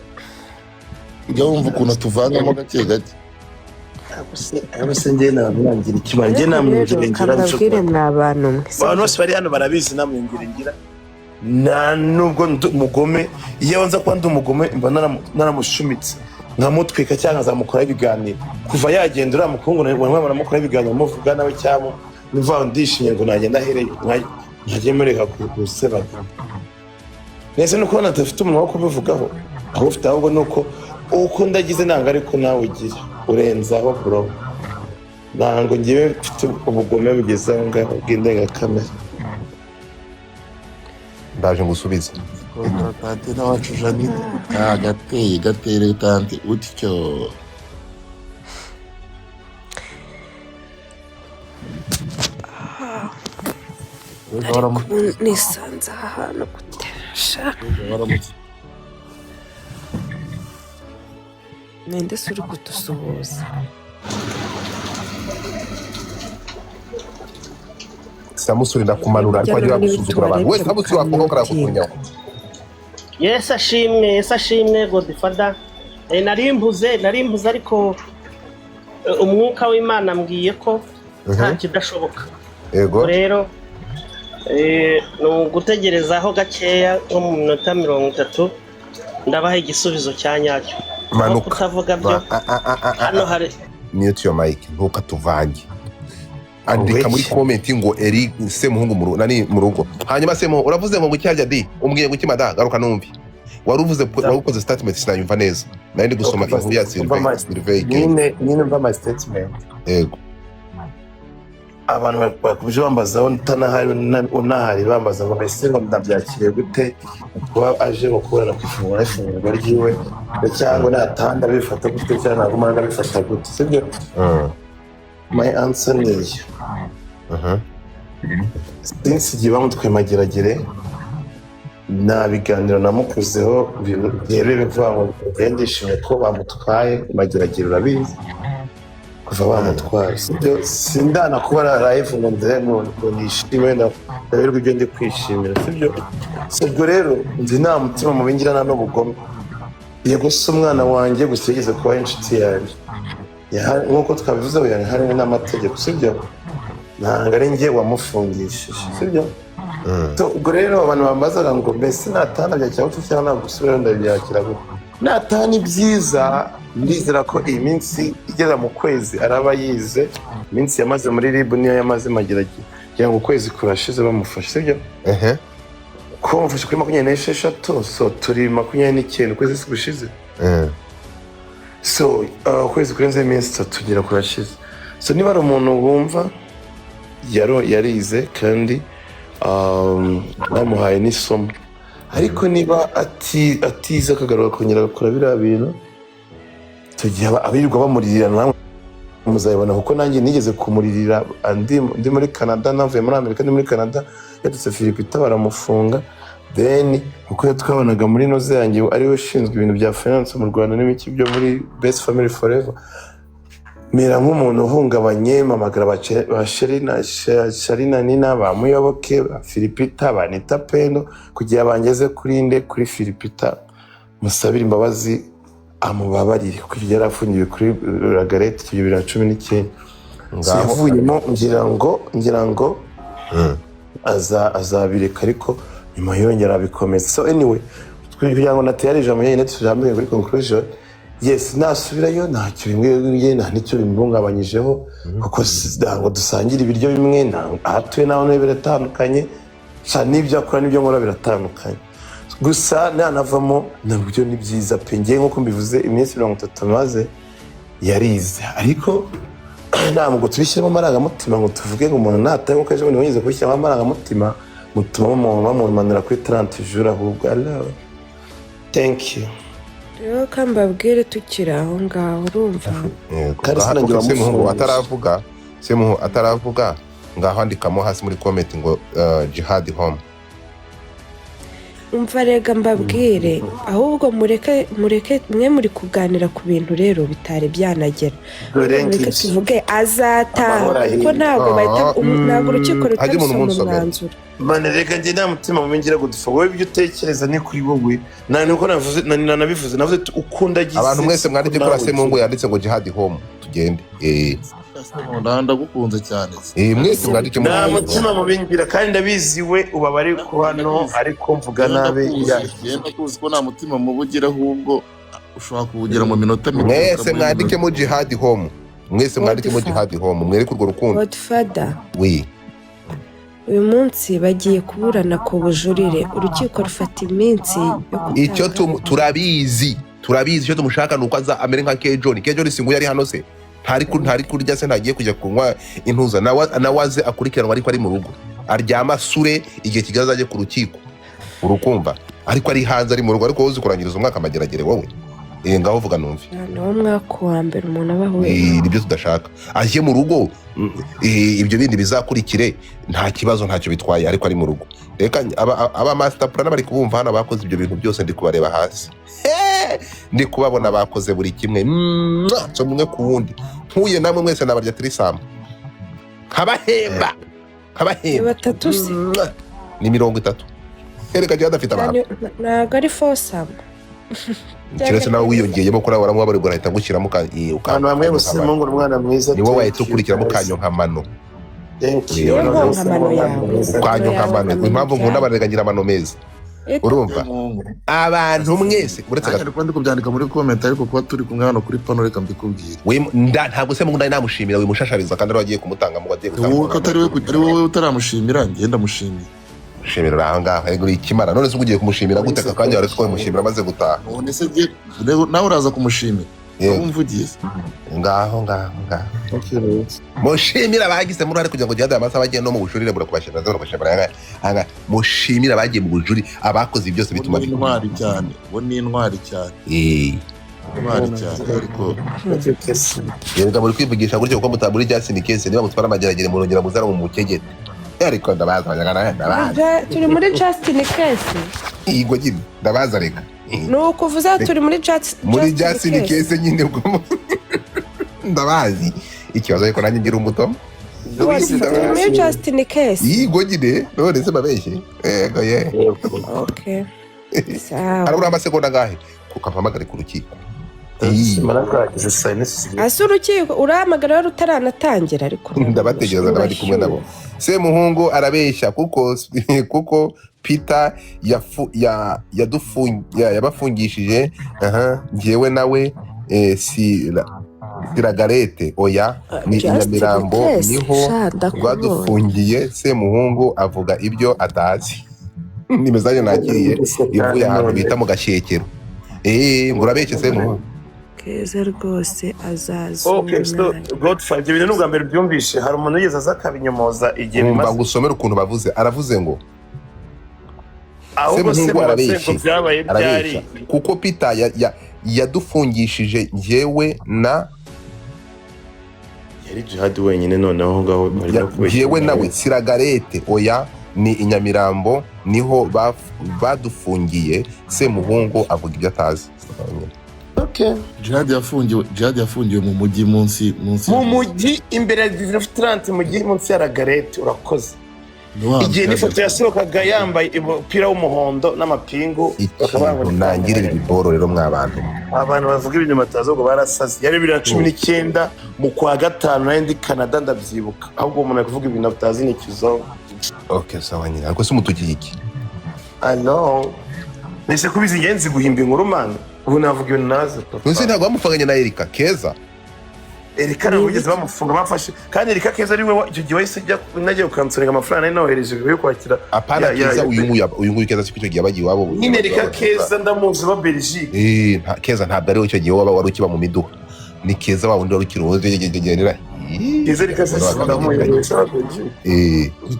ujya wumva ukuntu atuvangamo gake gake abase njye namwangira ikimara njye namwingira ngira mbabwire mwabantu mwe abantu bose bari hano barabizi namwingira ngira nubwo umugome iyo nza kuba ndi umugome mba naramushumitse nkamutwika cyangwa azamukora ibiganiro kuva yagenda uriya mukungu baramukora ibiganiro muvuga nawe cyangwa niva ndishimye ngo nagenda ahereye ntajye mureka gusebanya nese nuko ubona adafite umuntu wo kubivugaho aho ufite ahubwo nuko uko ndagize ntabwo ariko nawe ugira urenzaho bro ntabwo ngewe mfite ubugome bugeze aho ngaho bw'indengakamere ndaje ngusubize tante nawacu Janine gateye tante utyo nisanze ahantu gutesha ninde se uri kudusuhuza Samusuri ndakumanura ariko ajya gusuzugura abantu wese Samusuri wakoga karakutunyaho Yes ashimwe Godfather narimbuze ariko umwuka w'Imana mbwiye ko nta kidashoboka yego rero no gutegerezaho gakeya nko mu minota 30 ndabaha igisubizo cya nyacyo manuka kutavuga byo hano hari mute your mic ntukatuvange andika muri comment ngo Eric Semuhungu mu rugo hanyuma Semu uravuze ngo gucyarya di umbwiye gukimada garuka numvi waruvuze warukoze statement sinayumva neza nari ndi gusoma inkuru ya Sylvain nyine mva my statement yego abantu bakubije bambaza unahari bambaza ngo ese ngo ndabyakiriye gute kuba aje gukorana kwifungura ifungurwa ryiwe cyangwa natanda bifata gute cyangwa nagumana bifata gute sibyo my answer is since igihe bamutwe mageragere na biganiro namukuzeho byereye bivuga ngo ndishimye ko bamutwaye mageragere urabizi kuva bamutwaye sibyo sindana kuba live ngo nishime ndaberwa ibyo ndi kwishimira sibyo rero nzi nta mutima mu bingirana n'ubugome yego se umwana wanjye gusa yigeze kuba inshuti yanjye nk'uko twabivuze harimo n'amategeko sibyo ntabwo ari njye wamufungishije sibyo ubwo rero abantu bambazaga ngo mbese natana byakira gute cyangwa ntabwo usubira ndabyakira gute natana ibyiza ndizera ko iyi minsi igera mu kwezi araba yize iminsi yamaze muri RIB niyo yamaze mageragere kugira ngo ukwezi kurashize bamufashe sibyo ko bamufashe kuri 26 so turi 29 ukwezi gushize so ukwezi kurenze iminsi 3 tugera kurashize. So niba ari umuntu wumva yarize kandi bamuhaye n'isomo, ariko niba atize akagaruka kongera gukora biriya bintu, tugiye abirirwa bamuririra namwe muzabibona, kuko nanjye nigeze kumuririra ndi muri Canada, navuye muri Amerika ndi muri Canada, yadutse Philipita baramufunga. Then uko twabonaga muri noze yanjye ariwe ushinzwe ibintu bya finance mu Rwanda n'imiki byo muri Best Family Forever, mera nk'umuntu uhungabanye, mamagara ba Sharina Nina, ba Muyoboke, ba Philipita, ba Nita Pendo, kugira bangeze kuri Philipita musabira imbabazi amubabarire, kuko yari afungiwe kuri Lagarette 2019. Yavuyemo ngira ngo azabireka, ariko nyuma yongera abikomeza. So anyway, kugira ngo nateyare ijambo nyine tujambe kuri conclusion, yes, nasubirayo ntacyo bimwe nta nicyo bimbungabanyijeho, kuko ngo dusangire ibiryo bimwe, ahatuye naho biratandukanye, n'ibyo akora n'ibyo nkora biratandukanye. Gusa nanavamo nabyo ni byiza pe, ngiye nk'uko mbivuze iminsi 30 maze yarize, ariko ntabwo tubishyiramo amarangamutima ngo tuvuge ngo umuntu nataye nk'uko ejo bundi wanyuze kubishyiramo amarangamutima mutuma umuntu bamumanira kuri 30 jours, ahubwo thank you. Rero kambabwire tukiri aho ngaho, urumva kandi sinangira Semuhu ataravuga ngaho andikamo hasi muri comment ngo Djihad home. umva rega mbabwire, ahubwo mureke mwe muri kuganira ku bintu rero bitari byanagera, mureke tuvuge azataha, kuko ntabwo urukiko rutabisoma umwanzuro. Mane reka njye nta mutima mumengira gudufa, wowe ibyo utekereza ni kuri wowe, nuko nabivuze navuze ukunda gize. Abantu mwese mwari byo kora Semuhu yanditse ngo Djihad home tugende. Ndagukunze cyane. Mwese mwari cyo nta mutima mubingira, kandi ndabizi we ubabari ku hano, ariko mvuga nabe yagenda kuzi ko nta mutima mubugira, ahubwo ushobora kubugira mu minota mike. Mwese mwandikemo Djihad home, mwese mwandikemo Djihad home, mwereke urwo rukundo. Godfather, oui, uyu munsi bagiye kuburana ku bujurire, urukiko rufata iminsi yo gutanga. Icyo turabizi icyo tumushaka nuko aza amere nka Kejoni singu yari hano se, ntari kurya se, ntagiye kujya kunywa intuza, nawaze akurikiranwa ariko ari mu rugo, aryama sure igihe kigaza aje ku rukiko, urukumva, ariko ari hanze ari mu rugo, ariko wowe kurangiriza umwaka amageragere wowe. Ngaho vuga numve. Nawo mwaka wa mbere umuntu abahuye. Ibyo tudashaka aje mu rugo, ibyo bindi bizakurikire nta kibazo, ntacyo bitwaye, ariko ari mu rugo. Reka aba master plan bari kubumva hano bakoze ibyo bintu byose, ndi kubareba hasi, ndi kubabona bakoze buri kimwe cyo mwe ku wundi, nkuye namwe mwese nabarya trisam kabahemba batatu se ni 30. Ereka Djihad afite abantu ntago ari fosam kiretse nawe wiyongeyemo kuri waramwe bari gurahita gushyiramo ukana bamwe busimo ngo umwana mwiza, ni wowe wahita ukurikiramo kanyo nkamano. Kanyo nkamano impamvu nkunda abaregangira amano meza, urumva abantu mwese uretse kandi kubyandika muri comment, ariko kuba turi kumwe hano kuri pano reka mbikubwire. Ntabwo se mungunda namushimira wimushashabiza kandi wagiye kumutanga mu bagiye gutanga. Wowe atari wowe utaramushimira, ngenda mushimira. Shimira aho ngaho ari ikimara, none se ugiye kumushimira gute akanya wari ko mushimira maze gutaha? None se nawe uraza kumushimira umvugiye ngaho mushimira bagize muri ari kugira ngo Djihad amasa bagiye no mu bujurire burakubashimira zo bakashimira anga mushimira bagiye mu bujuri abakoze byose bituma intwari cyane, bo ni intwari cyane. Intwari cyane, ariko yega muri kwivugisha gutyo kuko mutaburi Justin Case niba mutwara amageragere mu rongera muzara mu mukegete, ariko ndabaza turi muri Justin Case. Yego nyine ndabaza reka nuko uvuze turi muri Justin Case nyine ubwo ndabazi ikibazo ariko nanjye ngira umuto muri Justin Case. Yego nyine none se babeshye. Yego okay sawa, arabura amasegonda ngahe kukampamagara ku rukiko. Ase urukiko urahamagara rutaranatangira, ariko ndabategereza ndabari kumwe nabo. Semuhungu arabeshya kuko Peter yabafungishije ngewe nawe Lagarette oya ni Nyamirambo niho rwadufungiye. Semuhungu avuga ibyo atazi, ni message nakiriye ivuye ahantu bita mu Gashyekero. Ngo urabeshye Semuhungu. Keza rwose Okay, so azazuna. Godfather ibyo bintu n'ubwa mbere byumvishe hari umuntu yigeze aza akabinyomoza igihe umva bimaze gusomera ukuntu bavuze aravuze ngo ahubwo se Semuhungu ngo arabeshya byabaye byari kuko Peter yadufungishije njyewe na yari Djihad wenyine noneho ngaho njyewe nawe Siragarete oya ni Inyamirambo niho badufungiye Semuhungu avuga ibyo atazi. Okay. Djihad yafungiwe mu mujyi munsi mu mujyi imbere ya restaurant mu gihe munsi ya Ragarete urakoze. Igihe n'ifoto yasohokaga yambaye umupira w'umuhondo n'amapingu nangire ibiboro rero mw'abantu bavuga ibintu batazi ngo barasaze yari 2019 mu kwa gatanu nari ndi Canada ndabyibuka ahubwo umuntu akuvuga ibintu batazi n'ikizo. Okay sawa nyine ariko se umutugiye iki ano nese kubizi ingenzi guhimba inkuru man ubu navuga ibintu naze nse ntabwo bamufanganye na Erika Keza Erika nabugeze bamufunga bafashe kandi Erika Keza ari we icyo gihe wese nagiye kukansoringa amafaranga nari nawereje yo kwakira apana Keza uyu nguyu Keza sicyo gihe bagiye wabo nyine Erika Keza ndamuzi ba Belgique Keza ntabwo ari icyo gihe wari ukiba mu miduha ni Keza wa wundi wari ukiroze genera Keza Erika Keza ndamuzi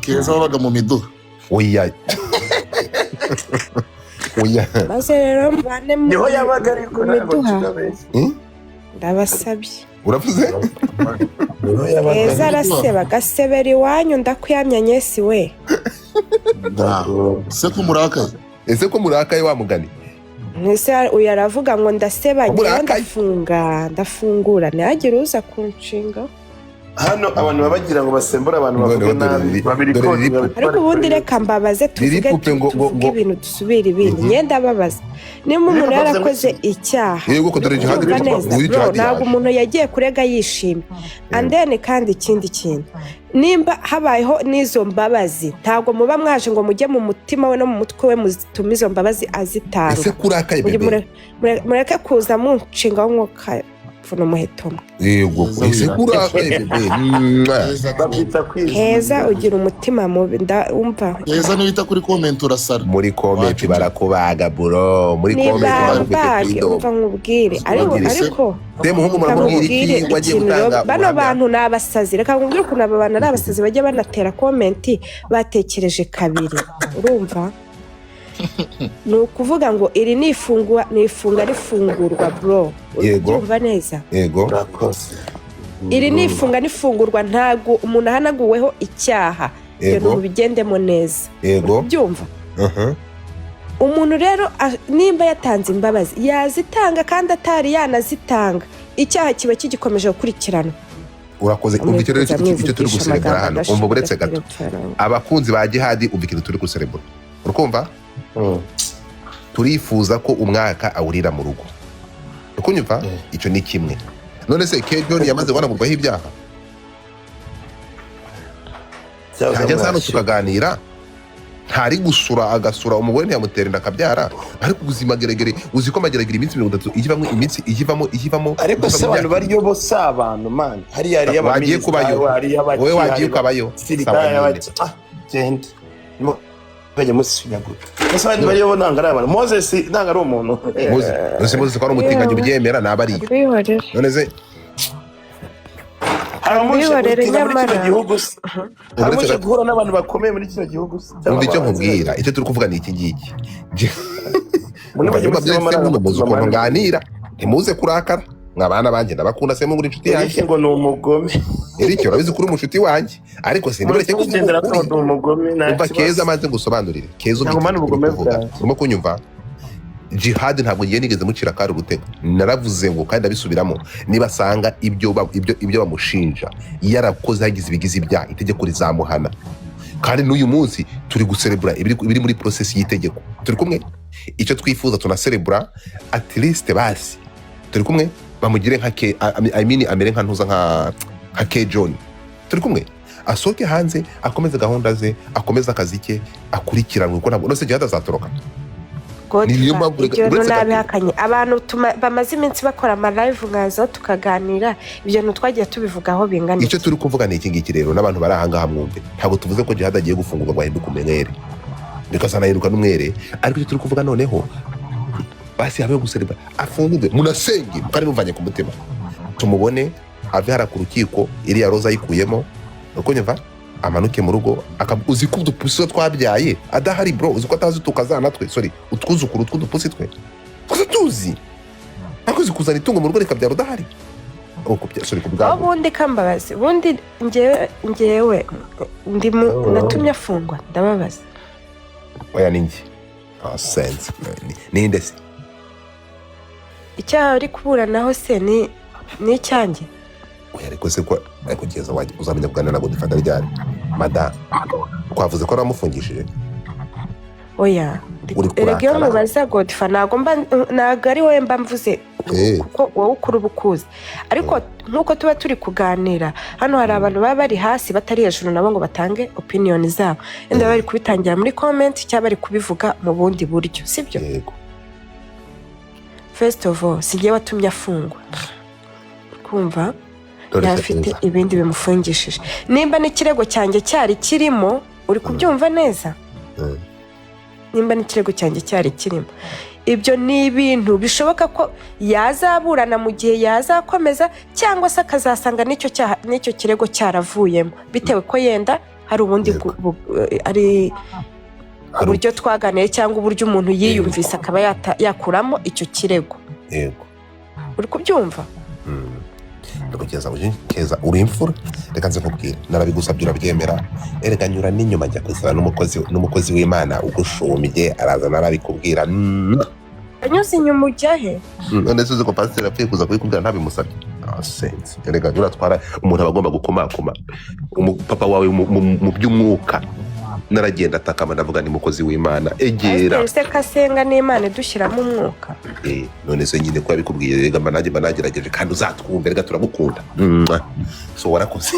Keza wabaga mu miduha oya maze rero mbane mu niho yabaga ariko miduha ndabasabye uravuze Keza araseba gasebera iwanyu ndakwiyamya nyesi we se ko murakaye ese ko murakaye wa mugani Nese uyu aravuga ngo ndaseba njyewe ndafungura ntihagire uza kunshinga hano abantu babagira ngo basembura abantu bavuge nabi babiri ariko ubundi reka mbabaze tuvuge ibintu dusubira ibindi nyenda babaza niba umuntu yarakoze icyaha yego ko dore Djihad ntabwo umuntu yagiye kurega yishimye andene kandi ikindi kintu nimba habayeho n'izo mbabazi ntabwo muba mwaje ngo mujye mu mutima we no mu mutwe we muzitume izo mbabazi azitanga ese kurakaye bebe mureke kuza munshinga w'umwuka funo muheto yego ese kurakaye bebe Keza ugira umutima mubi ndumva Keza nita kuri comment urasara muri comment barakubaga bro muri comment umva nkubwire ariko Semuhungu muramubwira iki wagiye gutanga bano bantu nabasazi reka nkubwire ukuntu aba bantu ari abasazi bajya banatera comment batekereje kabiri urumva ni ukuvuga ngo iri nifunga rifungurwa bro urumva neza yego iri nifunga nifungurwa ntago umuntu ahanaguweho icyaha ibintu bigendemo neza yego byumva umuntu rero nimba yatanze imbabazi yazitanga kandi atari yanazitanga icyaha kiba kigikomeje gukurikirana urakoze umva icyo rero icyo turi guserebura hano umva buretse gato abakunzi ba Djihad umva ikintu turi guserebura urukumva turifuza ko umwaka awurira mu rugo ukunyumva icyo ni kimwe none se Kejon yamaze guhanagurwaho ibyaha cyangwa hano tukaganira ntari gusura agasura umugore ntiyamutera inda akabyara ariko ubuzima geregere uzi ko mageragere iminsi 30 ijivamo ariko se abantu bariyo bo abantu man hari bagiye kubayo wowe wagiye ukabayo genda bajya musinyagura ese abantu bariyo bo nanga ari abantu Moses nanga ari umuntu Moses ko ari umutinganye ubyemera nabari none se aramuje nyamara gihugu aramuje guhura n'abantu bakomeye muri kino gihugu umva icyo nkubwira icyo turi kuvuga ni iki ngiki muri bajye muzi ukuntu nganira ntimuze kurakara mwabana banjye ndabakunda se muri inshuti yanjye ngo ni umugome Eric urabizi kuri umushuti wanjye ariko se nibure cyo kugendera ko ndi umugome umva Keza maze ngusobanurire Keza urimo kunyumva Djihad ntabwo ngiye nigeze mucira kari urutego naravuze ngo kandi abisubiramo nibasanga ibyo bamushinja yarakoze hagize ibigize ibyaha itegeko rizamuhana kandi n'uyu munsi turi guserebura ibiri muri process y'itegeko turi kumwe icyo twifuza tunaserebura at least basi turi kumwe bamugire nka amere nka ntuza nka Kejon turi kumwe asoke hanze akomeze gahunda ze akomeze akazi ke akurikiranwe kuko ntabwo nose Djihad azatoroka ibyo nabihakanye abantu bamaze iminsi bakora ama live nkazo tukaganira ibyo twagiye tubivugaho bingana icyo turi kuvuga ni iki ngiki rero n'abantu bari ahangaha mwumve ntabwo tuvuze ko Djihad agiye gufungurwa ngo ahinduke umwere bikazanahinduka n'umwere ariko icyo turi kuvuga noneho basi habe guserebra afungurwe munasenge kandi muvanye ku mutima tumubone ave hara ku rukiko iriya roza ayikuyemo uko nyumva amanuke mu rugo uzi ko udupusi twabyaye adahari bro uzi ko atazi tukazana twe sorry utwuzukuru tw'udupusi twe tuzi ariko uzi kuzana itungo mu rugo rikabyara udahari sorry kubwabo ubundi kambabazi ubundi ngewe natumye afungwa ndababaza oya ninjye sense ninde se icyaha ari kuburanaho se ni icyanjye oya ariko se ko kugeza uzamenya kuganira na Godfather ryari madame kwavuze ko aramufungishije oya erega iyo mubaza Godfather ntabwo ari wowe mba mvuze kuko wowe ukuri ubukuzi ariko nk'uko tuba turi kuganira hano hari abantu baba bari hasi batari hejuru nabo ngo batange opinion zabo wenda bari kubitangira muri comment cyangwa bari kubivuga mu bundi buryo sibyo first of all sigiye watumye afungwa kumva yafite ibindi bimufungishije nimba n'ikirego cyanjye cyari kirimo uri kubyumva neza nimba n'ikirego cyanjye cyari kirimo ibyo ni ibintu bishoboka ko yazaburana mu gihe yazakomeza cyangwa se akazasanga n'icyo kirego cyaravuyemo bitewe ko yenda hari ubundi ari uburyo twaganiye cyangwa uburyo umuntu yiyumvise akaba yakuramo icyo kirego yego uri kubyumva keza uri imfura reka nze nkubwire narabigusabye urabyemera erega nyura n'inyuma njya kwisana n'umukozi w'Imana ugushumiye araza narabikubwira anyuze inyuma ujya he none se uzi ko pasiteri apfuye kuza kubikubwira ntabimusabye sense erega uratwara umuntu aba agomba gukomakoma umupapa wawe mu by'umwuka naragenda atakama ndavuga ni mukozi w'Imana egera ese kasenga n'Imana dushyiramo umwuka none se nyine ko yabikubwiye rega banagerageje kandi uzatwumve rega turagukunda so warakoze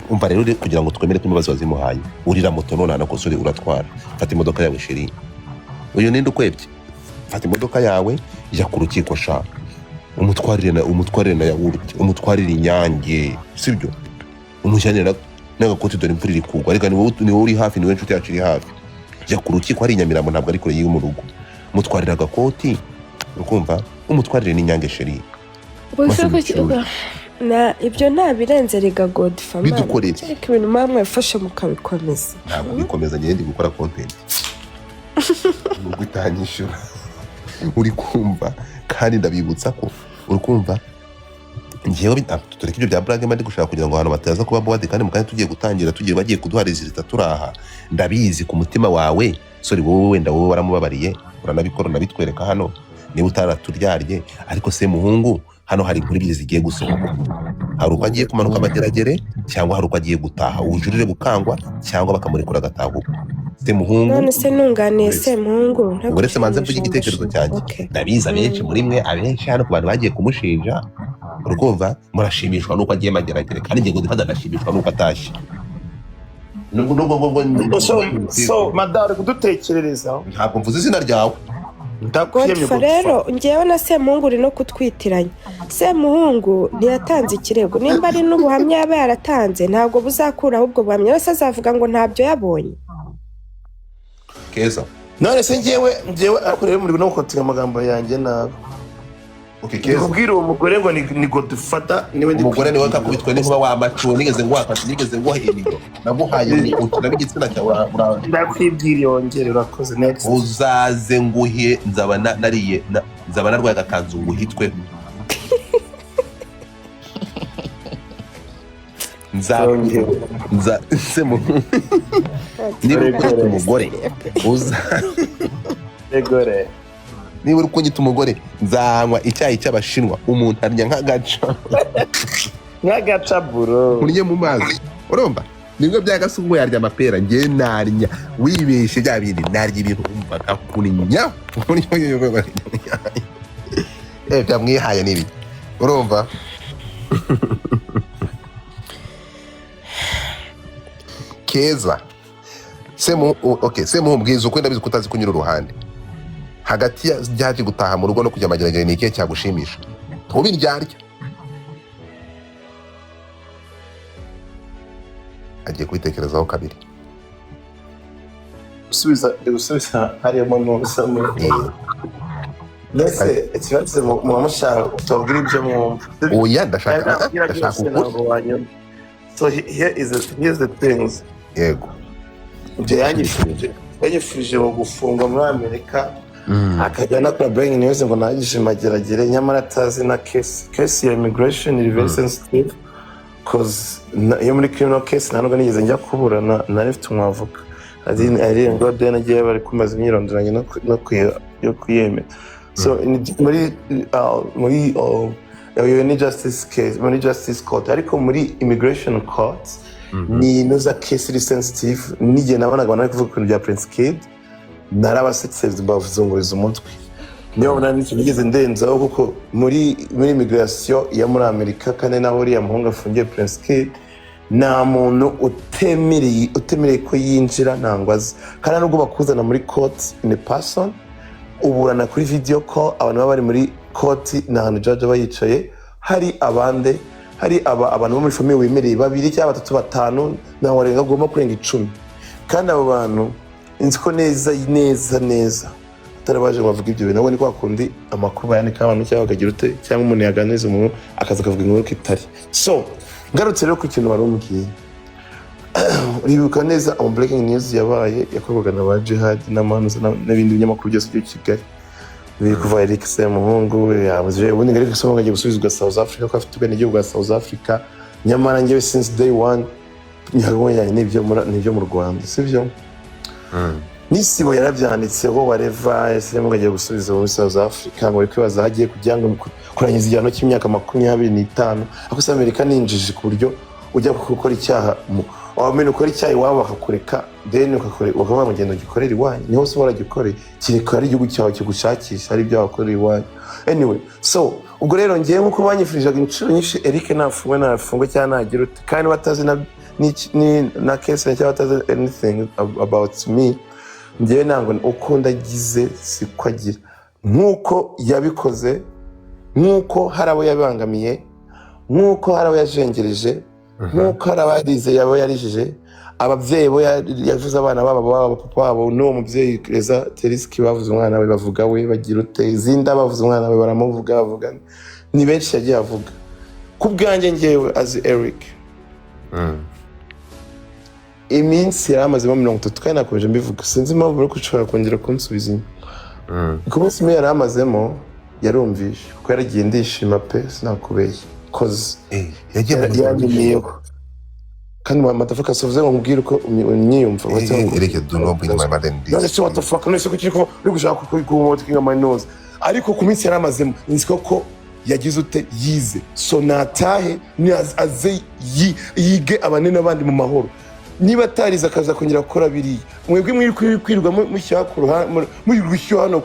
umva rero kugira ngo twemere ko imbabazi wazimuhaye urira moto none anakosore uratwara fata imodoka yawe sheri uyu ninde ukwebye fata imodoka yawe jya ku rukiko sha umutwarire na yawurute umutwarire inyange sibyo umujyanira n'agakoti dore imvura iri kugwa reka ni wowe uri hafi niwe nshuti yacu iri hafi jya ku rukiko hari Nyamirambo ntabwo ari kure y'iwe mu rugo mutwarira agakoti ukumva umutwarire n'inyange sheri ibyo ntabirenze rega Godfather bidukorere ariko ibintu mwamwe yafashe mukabikomeza ntabwo bikomeza ngende gukora content nubwo itanyishyura uri kumva kandi ndabibutsa ko uri kumva ngewe tureke ibyo bya brag ndi gushaka kugira ngo abantu bataza kuba boade kandi mukanya tugiye gutangira bagiye kuduha resultat turaha ndabizi ku mutima wawe sorry wowe wenda wowe waramubabariye uranabikora nabitwereka hano niba utaraturyarye ariko se muhungu hano hari inkuru ebyiri zigiye gusohoka hari uko agiye kumanuka amageragere cyangwa hari uko agiye gutaha ubujurire bukangwa cyangwa bakamurekura agatahuka se muhungu none se nunganiye se muhungu ubwo rese manze mvuge igitekerezo cyanjye ndabizi abenshi muri mwe abenshi hano ku bantu bagiye kumushinja urukumva murashimishwa nuko agiye mageragere kandi ngiye Godfather agashimishwa nuko atashye so madame kudutekerereza ntabwo mvuze izina ryawe Godfather rero ngewe na Semuhungu uri no kutwitiranya Semuhungu ntiyatanze ikirego nimba ari n'ubuhamya yaba yaratanze ntabwo buzakuraho ubwo buhamya wese azavuga ngo ntabyo yabonye keza none se ngewe akorera muri no kotira amagambo yanjye nabi kubwira uwo mugore ngo ni Godfather niwe umugore niwe kakubitwe n'inkuba wamacuwe nigeze nguha iniro naguhaye utuna b'igitsina cyawe ndakwibwira yongere urakoze next uzaze nguhe nzaba narwaye agakanzu nguhitwe niba uri umugore niba uri kunyita umugore nzanywa icyayi cy'abashinwa umuntu arya nk'agaca buro urye mu mazi urumva nibwo byagasugo yarya amapera ngiye narya wibeshe bya bindi narya ibintu umva kakuninya byamwihaye nibi urumva keza Semuhungu uko ndabizi ko utazi kunyura uruhande hagati yaje gutaha mu rugo no kujya amageragere ni ikihe cyagushimisha ntubiryarya agiye kubitekerezaho kabiri gusubiza harimo n'ubusamwe Mbese ikibazo muba mushaka kutubwira ibyo mwumva. Oya ndashaka ukuri. So here's the things. Yego. Ibyo yanyifurije mu gufungwa muri Amerika akajya nakora breaking news ngo nagishe mageragere nyamara atazi na case ya immigration is very sensitive cause iyo muri criminal case ntabwo nigeze njya kuburana nari mfite umwavoka ari ngo dena giye bari kumaza imyirondoranye no kuyemera. So muri ni justice case muri justice court ariko muri immigration court ni noza case iri sensitive n'igihe nabonaga bari kuvuga ibintu bya Prince Kid narabasetse bavuzunguriza umutwe niyo ubona nigeze ndenzaho kuko muri immigration ya muri Amerika kandi naho uriya muhungu afungiye Prince Kid nta muntu utemereye ko yinjira ntabwo azi kandi nubwo bakuzana muri court in a person uburana kuri video call abantu baba bari muri court n'ahantu judge aba yicaye hari abantu bo muri famille wemereye babiri cyangwa batatu batanu naho warenga agomba kurenga 10 kandi abo bantu inziko neza atarabaje bavuga ibyo bintu ni kwa kundi amakuru bayandika abantu cyangwa bakagira ute cyangwa umuntu yaganiza umuntu akaza akavuga inkuru kitari. So ngarutse rero ku kintu warumkiye uribuka neza breaking news yabaye yakorwaga na ba Djihad n'ibindi binyamakuru byose byo Kigali biri kuva Eric Semuhungu yavuze ubundi ngari gusoma ngaje gusubizwa South Africa ko afite ubene igihugu bwa South Africa nyamara njyewe since day one nyabonye n'ibyo mu Rwanda sivyo n'isibo yarabyanditseho wareva Semuhungu ngaje gusubiza muri South Africa ngo kwibaza hagiye kujya ngo kurangiza igihano cy'imyaka 25 ako se Amerika ninjije ku buryo ujya gukora icyaha wamenye ukora icyaha iwabo bakakureka then ukakora mu gendo gikorera iwanyu niho se waragikore kireka ari igihugu cyawe kigushakisha ari byo wakorera iwanyu. Anyway, so ubwo rero ngiye nkuko banyifurizaga inshuro nyinshi Eric nafungwe cyangwa nagira ute kandi batazi na case cyangwa batazi anything about me ngiye nango ukunda gize sikwagira nkuko yabikoze nkuko harabo yabangamiye nkuko harabo yajengereje nkuko harabadize yabo yarijije abavyeyi bo yavuze abana babo papa wabo no muvyeyi Kreza Teriski bavuze umwana we bavuga we bagira ute izinda bavuze umwana we baramuvuga bavuga ni benshi yagiye avuga ku bwanjye ngewe as Eric iminsi yaramaze 30 kandi nakomeje mbivuga sinzi impamvu bari kushobora kongera kunsubiza ku munsi umwe yaramazemo yarumvishe ko yaragiye ndishima pe sinakubeshye cause yagiye kandi matafuka sovuze ngo mbwira uko unyiyumva Eric do not bring my mother in this. That's what the fuck no se kuko uri gushaka kuyigomotika my nose ariko ku minsi yaramazemo nziko ko yagize ute yize so natahe ni aze yige abanene abandi mu mahoro niba atariza akaza kongera gukora biri mwebwe mwiri kwirwa mushyakuru muri gushyuha hano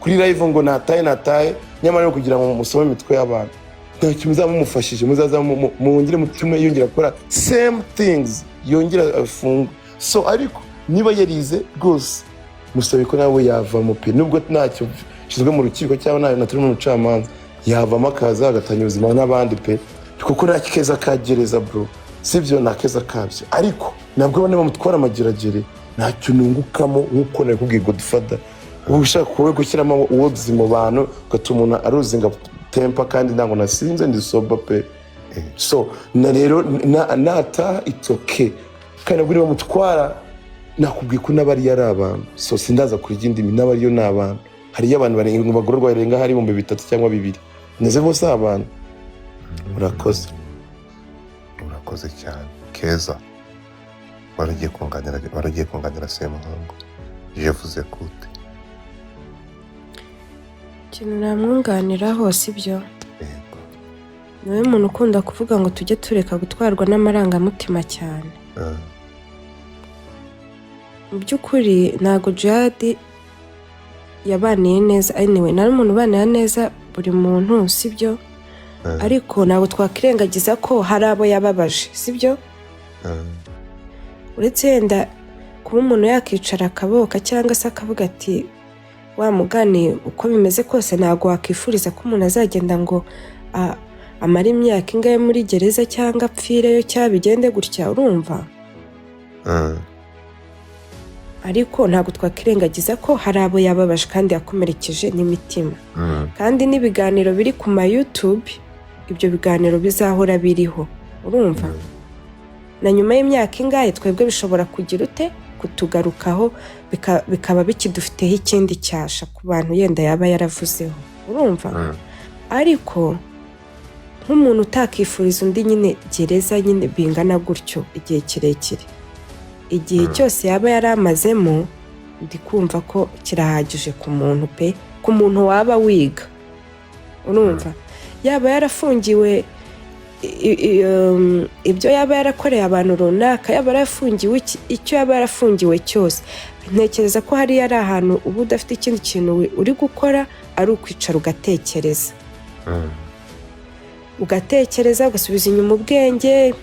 kuri live ngo natahe nyamara no kugira ngo musome imitwe y'abantu ntacyo muzamumufashije muzaza mungire mutume yongera gukora same things yongera afunga so ariko niba yarize rwose musabe ko nawe yavamo pe nubwo ntacyo kizwe mu rukiko cyangwa naturi mu mucamanza yavamo akaza agatanya ubuzima n'abandi pe kuko nta keza kagereza bro sivyo nakeza kabye ariko nabwo bane bamutwara amageragere ntacyo nungukamo nkuko nakubwiye Godfather ubushaka kuwe gushyiramo words mu bantu gatuma umuntu aruzinga tempa kandi ndango nasinze ndi soba pe so na rero nata it's okay kandi buri bamutwara nakubwiye ko nabari yari abantu so sindaza kuri gindimi nabari yo nabantu hari abantu barenga bagororwa barenga hari 3 cyangwa 2 neze bose abantu murakoze cyane Keza waragiye kunganira Semuhungu yavuze kute ikintu namwunganiraho sibyo niwe muntu ukunda kuvuga ngo tujye tureka gutwarwa n'amarangamutima cyane mu by'ukuri ntago Djihad yabaniye neza anyway nari umuntu ubaniye neza buri muntu sibyo ariko ntago twakirengagiza ko hari abo yababaje sibyo uretse yenda kuba umuntu yakicara akaboka cyangwa se akavuga ati wa mugani uko bimeze kose ntago wakifuriza ko umuntu azagenda ngo amara imyaka ingahe muri gereza cyangwa apfireyo cyangwa bigende gutya urumva ariko ntabwo twakirengagiza ko hari abo yababaje kandi yakomerekeje n'imitima. Kandi n'ibiganiro biri ku ma YouTube, ibyo biganiro bizahora biriho, urumva? Na nyuma y'imyaka ingahe twebwe bishobora kugira ute kutugarukaho, bikaba bikidufiteho ikindi cyasha ku bantu yenda yaba yaravuzeho, urumva? Ariko nk'umuntu utakifuriza undi nyine gereza nyine bingana gutyo igihe kirekire, igihe cyose yaba yaramazemo, ndi kumva ko kirahagije ku muntu pe, ku muntu waba wiga, urumva? Yaba yarafungiwe ibyo yaba yarakoreye abantu runaka, yaba yarafungiwe icyo yaba yarafungiwe cyose, ntekereza ko hariya ari ahantu uba udafite ikindi kintu uri gukora ari ukwicara ugatekereza, ugasubiza inyuma ubwenge,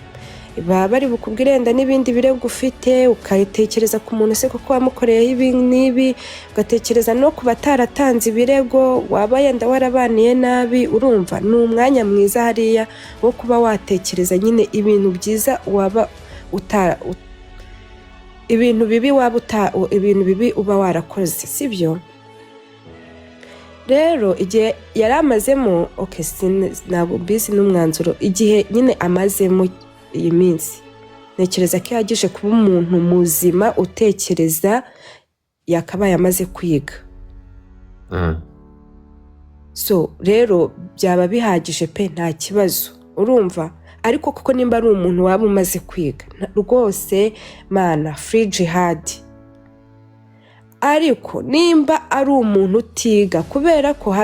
baba bari bukubwire wenda n'ibindi birego ufite, ukatekereza ku muntu se koko wamukoreyeho ibi n'ibi, ugatekereza no ku bataratanze ibirego, waba yenda warabaniye nabi, urumva? Ni umwanya mwiza hariya wo kuba watekereza nyine ibintu byiza waba ibintu bibi uba warakoze, sibyo? Rero igihe yari amazemo, ntabwo mbizi n'umwanzuro, igihe nyine amazemo iyi minsi, ntekereza ko yagije kuba umuntu muzima utekereza, yakabaye amaze kwiga. So rero byaba bihagije pe, nta kibazo, urumva? Ariko kuko nimba ari umuntu waba umaze kwiga rwose, mana free Djihad. Ariko nimba ari umuntu utiga, kubera ko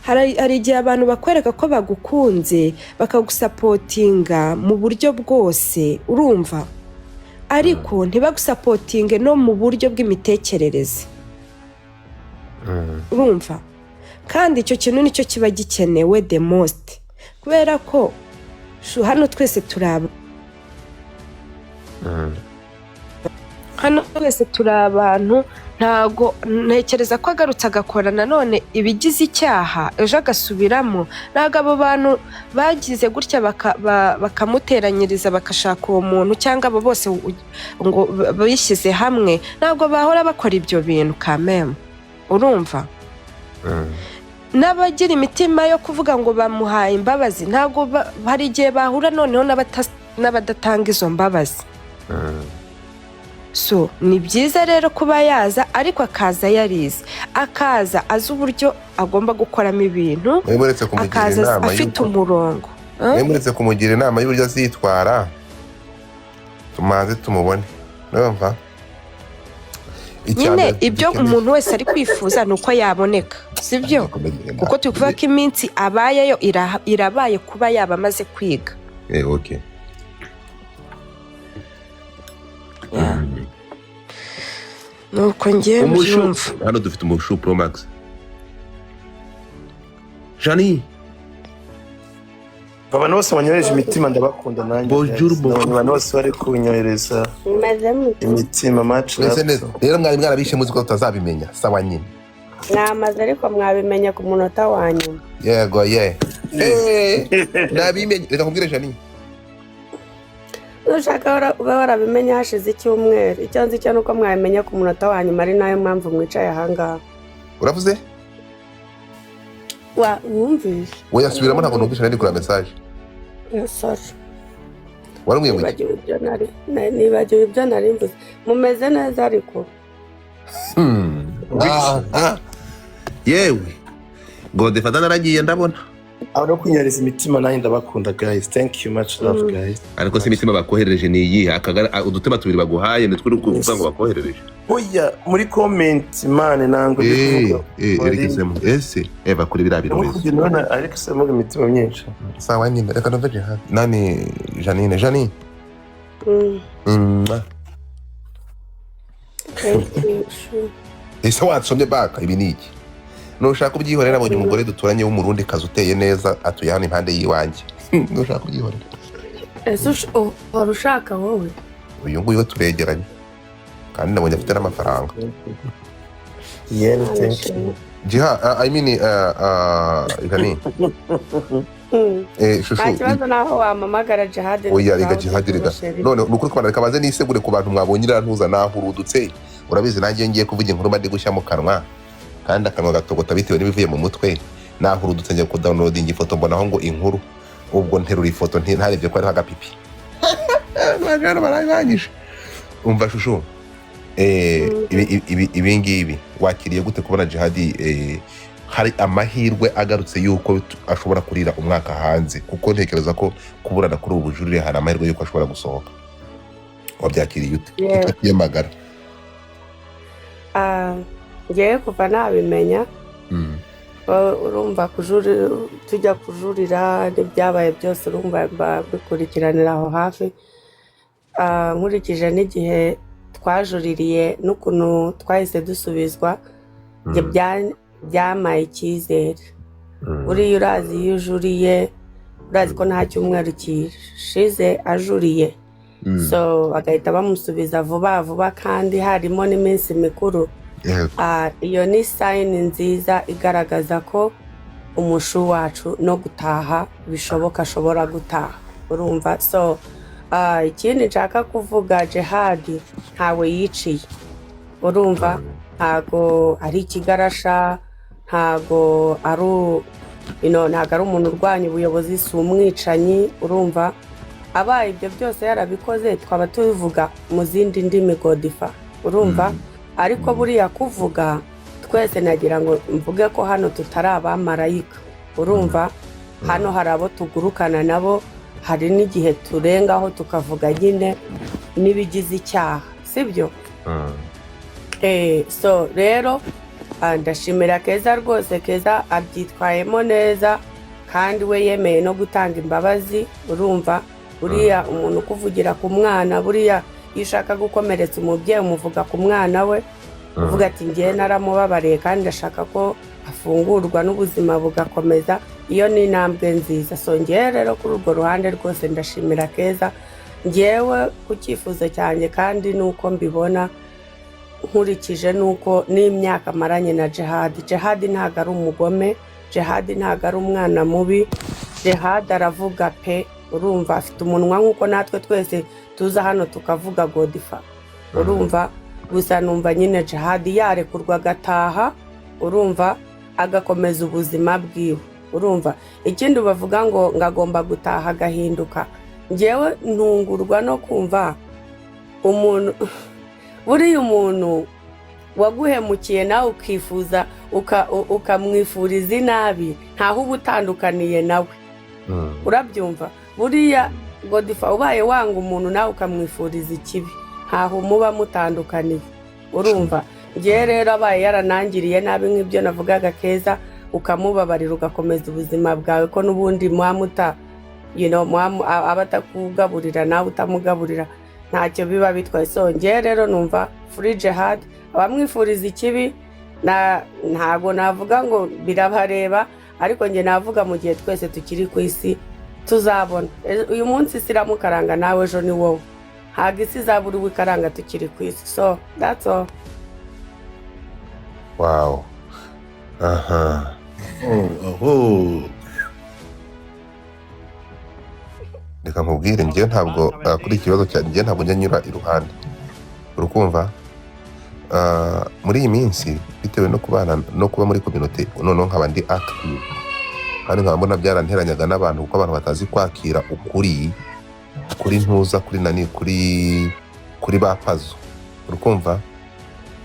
hari igihe abantu bakwereka ko bagukunze, bakagusapotinga mu buryo bwose, urumva? Ariko ntibagusapotinge no mu buryo bw'imitekerereze, urumva? Kandi icyo kintu nicyo kiba gikenewe the most, kubera ko hano twese turi abantu, ntago ntekereza ko agarutse agakora nanone ibigize icyaha ejo agasubiramo. Ntabwo abo bantu bagize gutya bakamuteranyiriza bakashaka uwo muntu, cyangwa abo bose ngo bishyize hamwe, ntabwo bahora bakora ibyo bintu kameme, urumva? N'abagira imitima yo kuvuga ngo bamuhaye imbabazi, ntabwo hari igihe bahura noneho n'abadatanga izo mbabazi. So ni byiza rero kuba yaza, ariko akaza yarize, akaza azi uburyo agomba gukoramo ibintu, akaza afite umurongo. Muretse kumugira inama y'uburyo azitwara, tumaze tumubone, urumva? Nyine ibyo umuntu wese ari kwifuza ni uko yaboneka, sibyo? Kuko turi kuvuga ko iminsi abayeyo irabaye kuba yaba amaze kwiga. Okay. Nuko ngiye mbyumva. Hano dufite umushu Pro Max. Jani, abantu bose banyohereje imitima ndabakunda nanjye. Abantu bose bari kunyohereza imitima match. Rero mwari mwarabishe muzi ko tutazabimenya, sawa nyine. Namaze ariko mwabimenya ku munota wa nyuma. Yego nabimenye. Reka nkubwire Jani, ushaka uba warabimenya hashize icyumweru. Icyo nzi cyo nuko mwabimenya ku munota wa nyuma, ari nayo mpamvu mwicaye ahangaha. Uravuze? Wumvishe? Oya subiramo, ntabwo numvishe, nari kuri message. Sorry. Warumwiye mu nibagiwe ibyo nari mvuze. Mumeze neza ariko. Yewe Godfather naragiye ndabona. Abo kunyohereza imitima nanjye ndabakunda guys. Thank you much love guys. Ariko se imitima bakoherereje ni iyi, udutema tubiri baguhaye nitwe uri kuvuga ngo bakoherereje. Oya muri comment man nango erekesemo ese bakuri birabiro wese. None ariko se muri imitima myinshi. Sawa nyine, reka ndumve nani Janine. Ese watsomye baka ibi niki? Nushaka kubyihorera, nabonye umugore duturanye w'umurundi kazi uteye neza, atuye hano impande yiwanjye. Nushaka kubyihorera. Ese urushaka wowe? Uyu nguyu turegeranye, kandi nabonye afite n'amafaranga. Yeah, thank you. Djihad, I mean, Gani. nta kibazo naho wamamagara Djihad oya rega Djihad rega none nukuri ko reka banze nisegure ku bantu mwabonye irantuza nahurudutse urabizi nanjye ngiye kuvuga inkuru mande gushya mu kanwa kandi akanwa gatogota bitewe n'ibivuye mu mutwe nahurudutse ngiye ku downloading ifoto mbonaho ngo inkuru ubwo nterura ifoto ntarebye ko ari agapipi bagana baranganyije umva shushu ibi ngibi wakiriye gute kubona Djihad hari amahirwe agarutse yuko ashobora kurira umwaka hanze kuko ntekereza ko kuburana kuri ubujurire hari amahirwe yuko ashobora gusohoka wabyakiriye ute ufitiye magara ngewe kuva nabimenya urumva tujya kujurira n'ibyabaye byose urumva bikurikiranira aho hafi nkurikije n'igihe twajuririye n'ukuntu twahise dusubizwa byamaye icyizere uriya urazi iyo ujuriye urazi ko nta cyumweru kishize ajuriye so bagahita bamusubiza vuba vuba kandi harimo n'iminsi mikuru iyo ni sayini nziza igaragaza ko umushu wacu no gutaha bishoboka ashobora gutaha urumva so ikindi nshaka kuvuga Djihad ntawe yiciye urumva ntago ari ikigarasha ntago ari umuntu urwanya ubuyobozi si umwicanyi urumva abaye ibyo byose yarabikoze twaba tubivuga mu zindi ndimi Godfather urumva ariko buriya kuvuga twese nagira ngo mvuge ko hano tutari abamarayika urumva hano hari abo tugurukana nabo hari n'igihe turengaho tukavuga nyine n'ibigize icyaha sibyo so rero ndashimira Keza rwose Keza abyitwayemo neza kandi we yemeye no gutanga imbabazi urumva buriya umuntu ukuvugira ku mwana buriya iyo ushaka gukomeretsa umubyeyi umuvuga ku mwana we uvuga ati ngiye naramubabariye kandi ndashaka ko afungurwa n'ubuzima bugakomeza iyo ni intambwe nziza so ngewe rero kuri urwo ruhande rwose ndashimira Keza ngewe ku cyifuzo cyanjye kandi nuko mbibona nkurikije nuko n'imyaka maranye na Djihad ntabwo ari umugome Djihad ntabwo ari umwana mubi Djihad aravuga pe urumva afite umunwa nk'uko natwe twese tuza hano tukavuga Godfather urumva gusa numva nyine Djihad yarekurwa agataha urumva agakomeza ubuzima bwiwe urumva ikindi bavuga ngo ngagomba gutaha agahinduka ngewe ntungurwa no kumva umuntu buriya umuntu waguhemukiye nawe ukifuza ukamwifuriza inabi ntaho uba utandukaniye nawe urabyumva buriya Godfather ubaye wanga umuntu nawe ukamwifuriza ikibi ntaho muba mutandukaniye urumva ngewe rero abaye yaranangiriye nabi nk'ibyo navugaga Keza ukamubabarira ugakomeza ubuzima bwawe ko n'ubundi aba atakugaburira nawe utamugaburira ntacyo biba bitwaye so ngewe rero numva free Djihad abamwifuriza ikibi ntabwo navuga ngo birabareba ariko nge navuga mu gihe twese tukiri ku isi tuzabona uyu munsi isi iramukaranga nawe ejo ni wowe ntabwo isi izabura uwikaranga tukiri ku isi so that's all wow reka nkubwire ngewe ntabwo kuri ikibazo cyanjye ngewe ntabwo njya nyura iruhande urukumva muri iyi minsi bitewe no kubana no kuba muri community noneho nkaba ndi active kandi nkaba mbona byaranteranyaga n'abantu kuko abantu batazi kwakira ukuri kuri ntuza kuri nani kuri ba pazo urukumva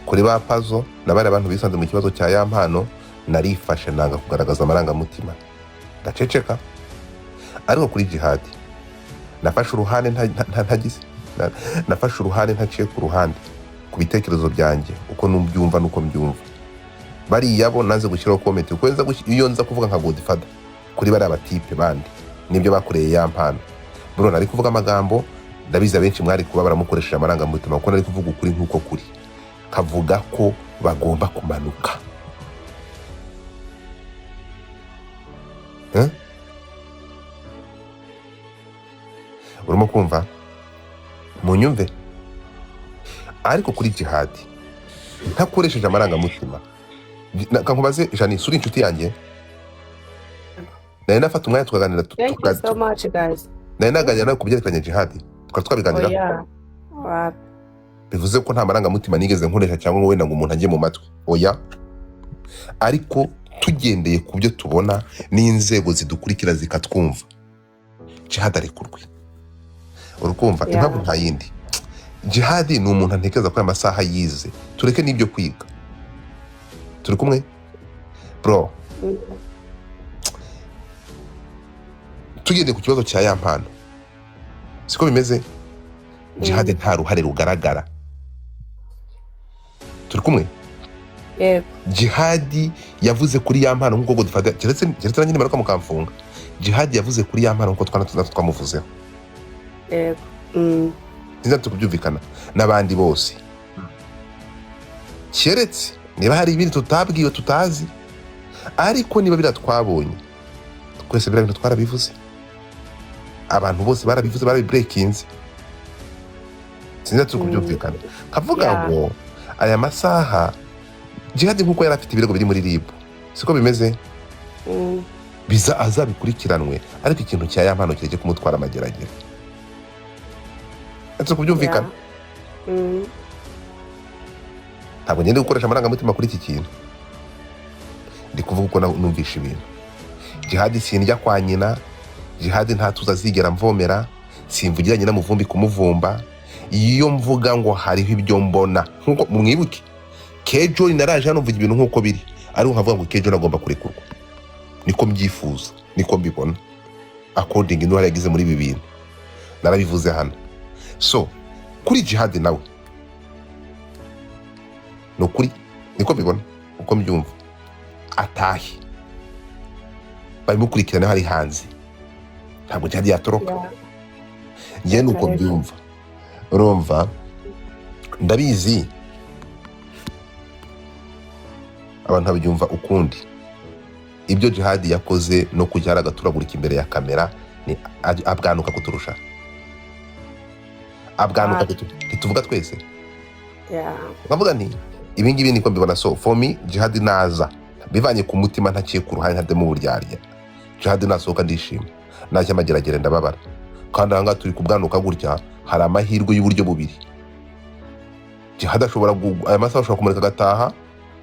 kuri ba pazo nabari abantu bisanze mu kibazo cya ya mpano narifashe nanga kugaragaza amarangamutima ndaceceka ariko kuri Djihad nafashe uruhande ntagize nafashe uruhande ntaciye ku ruhande ku bitekerezo byanjye uko nubyumva nuko mbyumva bariya bo naze gushyiraho comment uko iyo nza kuvuga nka Godfather kuri bari abatipe bandi nibyo bakoreye ya mpano bro nari kuvuga amagambo ndabiza benshi mwari kuba baramukoresha amarangamutima kuko nari kuvuga ukuri nk'uko kuri kavuga ko bagomba kumanuka urimo kumva munyumve ariko kuri Djihad ntakoresheje amarangamutima kankubaze Jani suri inshuti yanjye nari nafata umwanya tukaganira Thank you so much guys. nari naganira nawe ku byerekeranye jihadi tukaba twabiganira Oya. Wa- bivuze ko nta marangamutima nigeze nkoresha cyangwa ngo wenda ngo umuntu ajye mu matwi oya ariko tugendeye ku byo tubona n'inzego zidukurikira zikatwumva jihad arekurwe urukumva impamvu nta yindi jihad ni umuntu antekereza ko amasaha yize tureke n'ibyo kwiga turi kumwe bro tugendeye ku kibazo cya ya mpano siko bimeze jihad nta ruhare rugaragara turi kumwe jihad yavuze kuri ya mpano nk'uko Godfather keretse nanjye nimaruka mukamfunga jihad yavuze kuri ya mpano nk'uko twamuvuzeho sinzi tukubyumvikana n'abandi bose keretse niba hari ibindi tutabwiwe tutazi ariko niba bira twabonye twese bira bintu twarabivuze abantu bose barabivuze barabibreakinze sinzi tukubyumvikana kavuga ngo aya masaha jihad nk'uko yari afite ibirego biri muri RIB siko bimeze biza azabikurikiranwe ariko ikintu cya ya mpano kireke kumutwara amageragere ese kubyumvikana ntabwo ngende gukoresha amarangamutima kuri iki kintu ndi kuvuga uko numvisha ibintu jihad sindya kwa nyina jihad ntatuza azigera mvomera simvugira nyina muvumbi kumuvumba iyo mvuga ngo hariho ibyo mbona nkuko mwibuke Kejo naraje hano mvuga ibintu nkuko biri ari nkavuga ngo Kejo nagomba kurekurwa niko mbyifuza niko mbibona according n'uwari yagize muri ibi bintu narabivuze hano so kuri jihad nawe no kuri niko mbibona uko mbyumva atahe bamukurikirana hari hanze ntabwo jihad yatoroka njye nuko mbyumva urumva ndabizi abantu babyumva ukundi ibyo jihad yakoze no kujya agaturagurika imbere ya kamera ni abwanuka kuturusha abwanuka tuvuga twese bavuga nti ibi ngibi niko mbibona so for me jihad naza bivanye ku mutima ntakiye ku ruhande ntademo uburyarya jihad nasohoka ndishima najya amageragere ndababara kandi aha ngaha turi kubwanuka gutya hari amahirwe y'uburyo bubiri jihad ashobora aya masaha ashobora kumurika agataha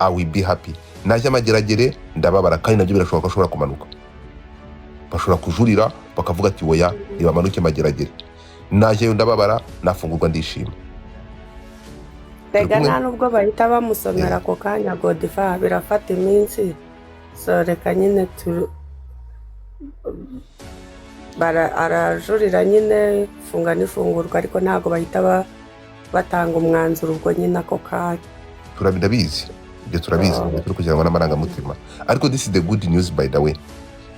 I will be happy najya amageragere ndababara kandi nabyo birashoboka ashobora kumanuka bashobora kujurira bakavuga ati oya ibamanuke amageragere najyayo ndababara nafungurwa ndishima Rega nta nubwo bahita bamusomera ako kanya Godfather birafata iminsi so reka nyine arajurira nyine funga n'ifungurwa ariko ntabwo bahita batanga umwanzuro ubwo nyine ako kanya turabizi ibyo turabizi turi kugira ngo n'amarangamutima ariko this is the good news by the way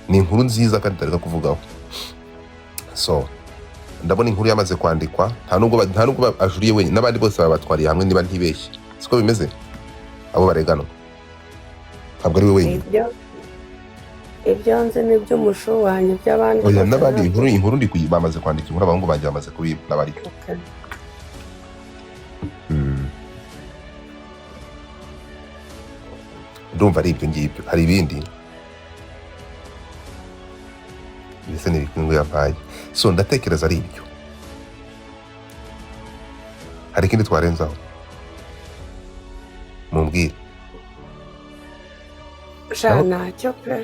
ni inkuru nziza kandi tareka kuvugaho so ndabona inkuru yamaze kwandikwa nta nubwo ajuriye wenyine n'abandi bose babatwariye hamwe niba ntibeshye siko bimeze abo baregano ntabwo ari we wenyine ibyo nzi ni iby'umushu wanjye by'abandi oya n'abandi inkuru ndi bamaze kwandika inkuru abahungu banjye bamaze kubiba n'abari ndumva ari ibyo ngibyo hari ibindi mbese ni ibikungu yampaye so ndatekereza ari ibyo hari ikindi twarenzaho mumbwire ntacyo pe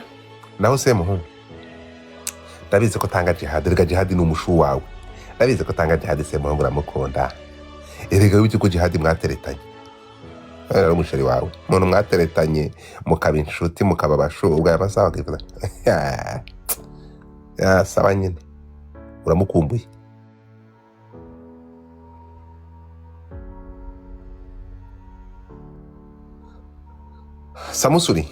naho se muhungu ndabizi ko tanga jihad rega jihad ni umushu wawe ndabizi ko tanga jihad se muhungu uramukunda erega wibyo ko jihad mwateretanye ari umusheri wawe umuntu mwateretanye mukaba inshuti mukaba bashu ubwo yabasawa akivuga ya sawa nyine uramukumbuye Samusuri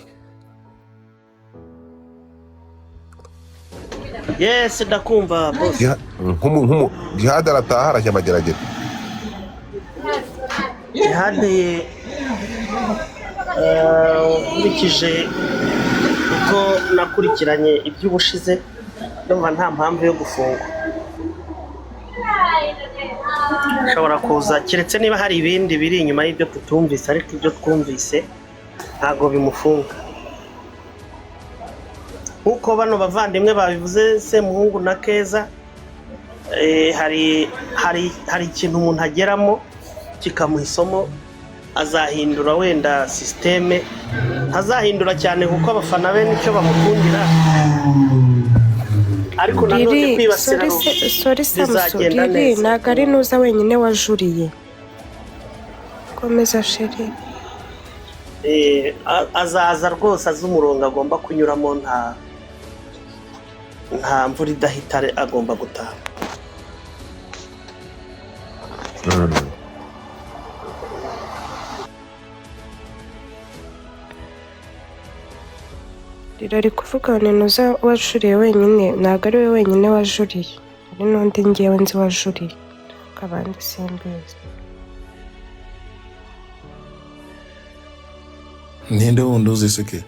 Yes ndakumva boss Jihad arataha arajya amageragere Jihad nkurikije uko nakurikiranye iby'ubushize ndumva nta mpamvu yo gufungwa ashobora kuza keretse niba hari ibindi biri inyuma y'ibyo tutumvise ariko ibyo twumvise ntago bimufunga nk'uko bano bavandimwe babivuze Semuhungu na Keza, hari ikintu umuntu ageramo kikamuha isomo, azahindura wenda sisiteme, ntazahindura cyane kuko abafana be nicyo bamukundira, ariko nanone kwibasira bizagenda neza. Ntabwo ari nuza wenyine wajuriye, komeza sheri. Azaza rwose azi umurongo agomba kunyuramo, nta mvura idahita agomba gutaha. Rirari kuvuga ngo nuza wajuriye wenyine, ntabwo ari we wenyine wajuriye, hari n'undi ngewe nzi wajuriye, akabandi simbizi. Ninde wundi uzi seke?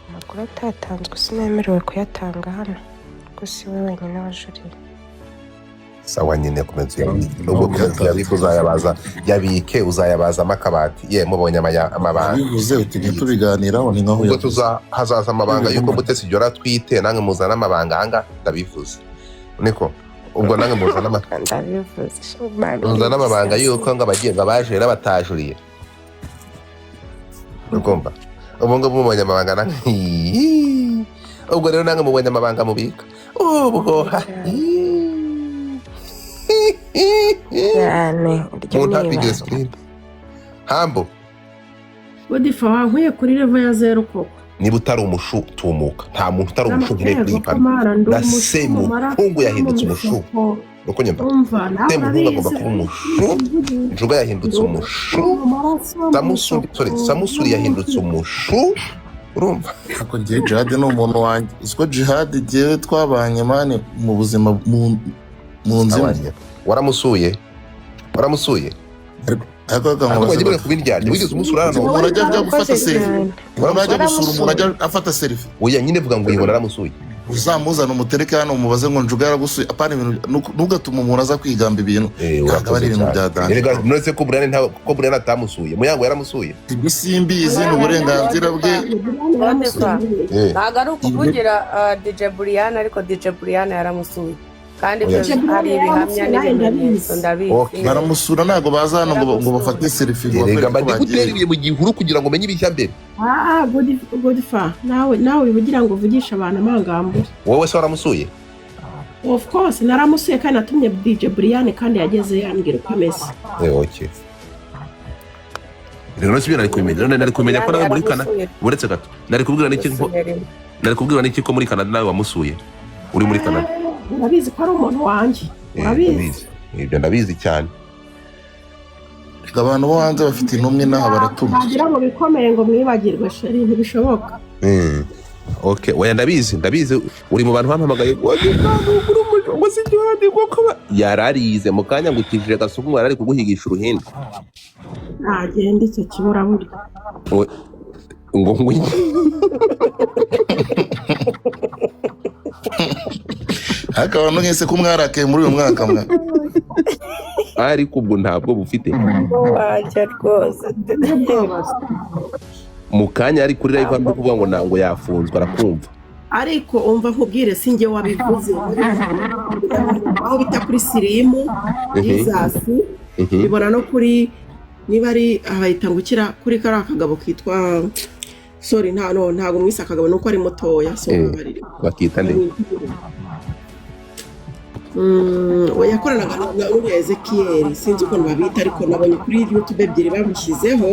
Amakuru atatanzwe sinemerewe kuyatanga hano, kuko si we wenyine wajuriye. Sawa nyine komeza nubwo yabivuze uzayabaza, yabike uzayabazamo akabati. Ye mubonye amabanga bivuze uti tubiganiraho, ni nkaho ubwo hazaza amabanga yuko Mutesi Jora twite, nange muzana amabanga anga ndabivuze niko. Ubwo nange muzana amabanga yuko ngo abagiye ngo baje batajuriye, ugomba ubu ngo mubonye amabanga nange. Ubwo rero nange mubonye amabanga mubika ubwo cyane muntapigire screen hambo. Godifa wankuye kuri level ya 0 koko. Niba utari umushu tumuka, nta muntu utari umushu nkire kwipana. Na Semuhungu yahindutse umushu, nuko nyumva Semuhungu agomba kuba umushu, Njuga yahindutse umushu, Samusuri yahindutse umushu, urumva? Ako ngiye Djihad ni umuntu wanjye, uziko Djihad giye twabanye mane mu buzima mu nzima. Waramusuye ariko wagiye kubiryana wigeze umusura hano. Urajya gufata selfie, urajya gusura umuntu ajya afata selfie. Oya nyine vuga ngo yibona naramusuye, uzamuzana umutereke hano umubaze ngo Njuga yaragusuye. Apana ibintu nugatuma umuntu aza kwigamba ibintu, akaba ari ibintu byadanje. Erega none ko Brian atamusuye, Muyango yaramusuye. Simbizi ni uburenganzira bwe. Ntabwo ari ukuvugira DJ Brian, ariko DJ Brian yaramusuye kandi hari ibihamya n'ibimenyetso ndabizi. Baramusura ntabwo baza hano ngo bafate selfie. Erega badikutera mu gihuru kugira ngo umenye ibishya mbere. Godifa nawe uvugira ngo uvugisha abantu amagambo. Wowe se waramusuye? Of course naramusuye kandi natumye DJ Brian kandi yageze yambwira uko ameze. Okay. Rero nasi bira kumenya, nari kumenya ko nawe muri Canada uretse gato. Nari kubwira n'iki ko muri Canada nawe wamusuye. Uri muri Canada. Urabizi ko ari umuntu wanjye. Urabizi. Ibyo ndabizi cyane. Abantu bo hanze bafite intumwe naho baratuma. Bagira ngo bikomeye ngo mwibagirwe sheri, ntibishoboka. Okay, oya ndabizi uri mu bantu bampamagaye ngo si Djihad ngo yararize mu kanya ngo ukijije gasuku ngo arari kuguhigisha uruhinda. Agenda icyo kibura buri. Ngo akaba nongese ko mwarakaye muri uyu mwaka mwa. Ariko ubwo ntabwo bufite. Waje rwose. Mu kanya ari kuri live ambe kuvuga ngo nango yafunzwe arakumva. Ariko umva nkubwire singe wabivuze. Aho bita kuri Sirimu, Jesus, bibona no kuri niba ari ahahita ngukira kuri kari akagabo kitwa sorry ntago mwisa akagabo nuko ari mutoya so bari bakita nde. Yakoranaga na Ezekiel sinzi uko babita, ariko nabonye kuri YouTube ebyiri bamushyizeho,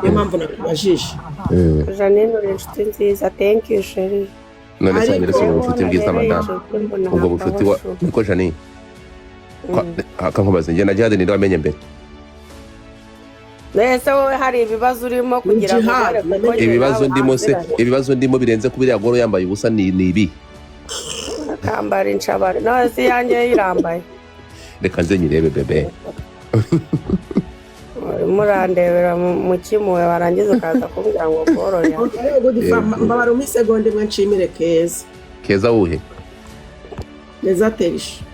niyo mpamvu nakubajije. Janine uri inshuti nziza, thank you sheri. None se ngeretse mu nshuti bwiza madamu, ubwo bucuti wa niko Janine akankubaza njye na Djihad ni wamenye mbere. Nese wowe hari ibibazo urimo kugira ngo ibibazo ndimo birenze kubiri yagoro yambaye ubusa ni ibi akambara inshabari no si yanjye yirambaye. Reka nze nyirebe bebe. Murandebera mu kimuwe barangiza ukaza kumbwira ngo boroya. Mbabara mu segonde mwe nshimire Keza wuhe? Neza Terisha.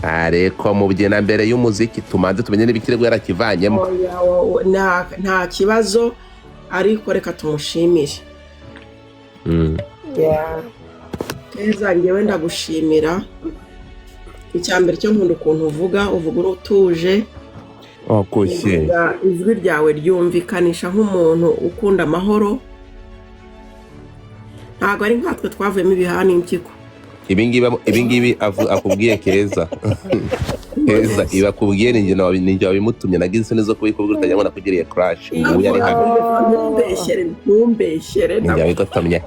Ariko mu bugena mbere y'umuziki tumanze tumenye n'ibikirego yarakivanyemo. Nta kibazo, ariko reka tumushimire. Keza ngewe ndagushimira icyambere cyo nkunda ukuntu uvuga utuje ijwi ryawe ryumvikanisha nk'umuntu ukunda amahoro ntabwo ari nkatwe twavuyemo ibihani impyiko ibingibi akubwiye Keza iba akubwiye ninjye wabimutumye nagize isoni zo kubikubwira utajya ngo nakugiriye crash ubu yari hano ntumbeshere ninjye wabigotomye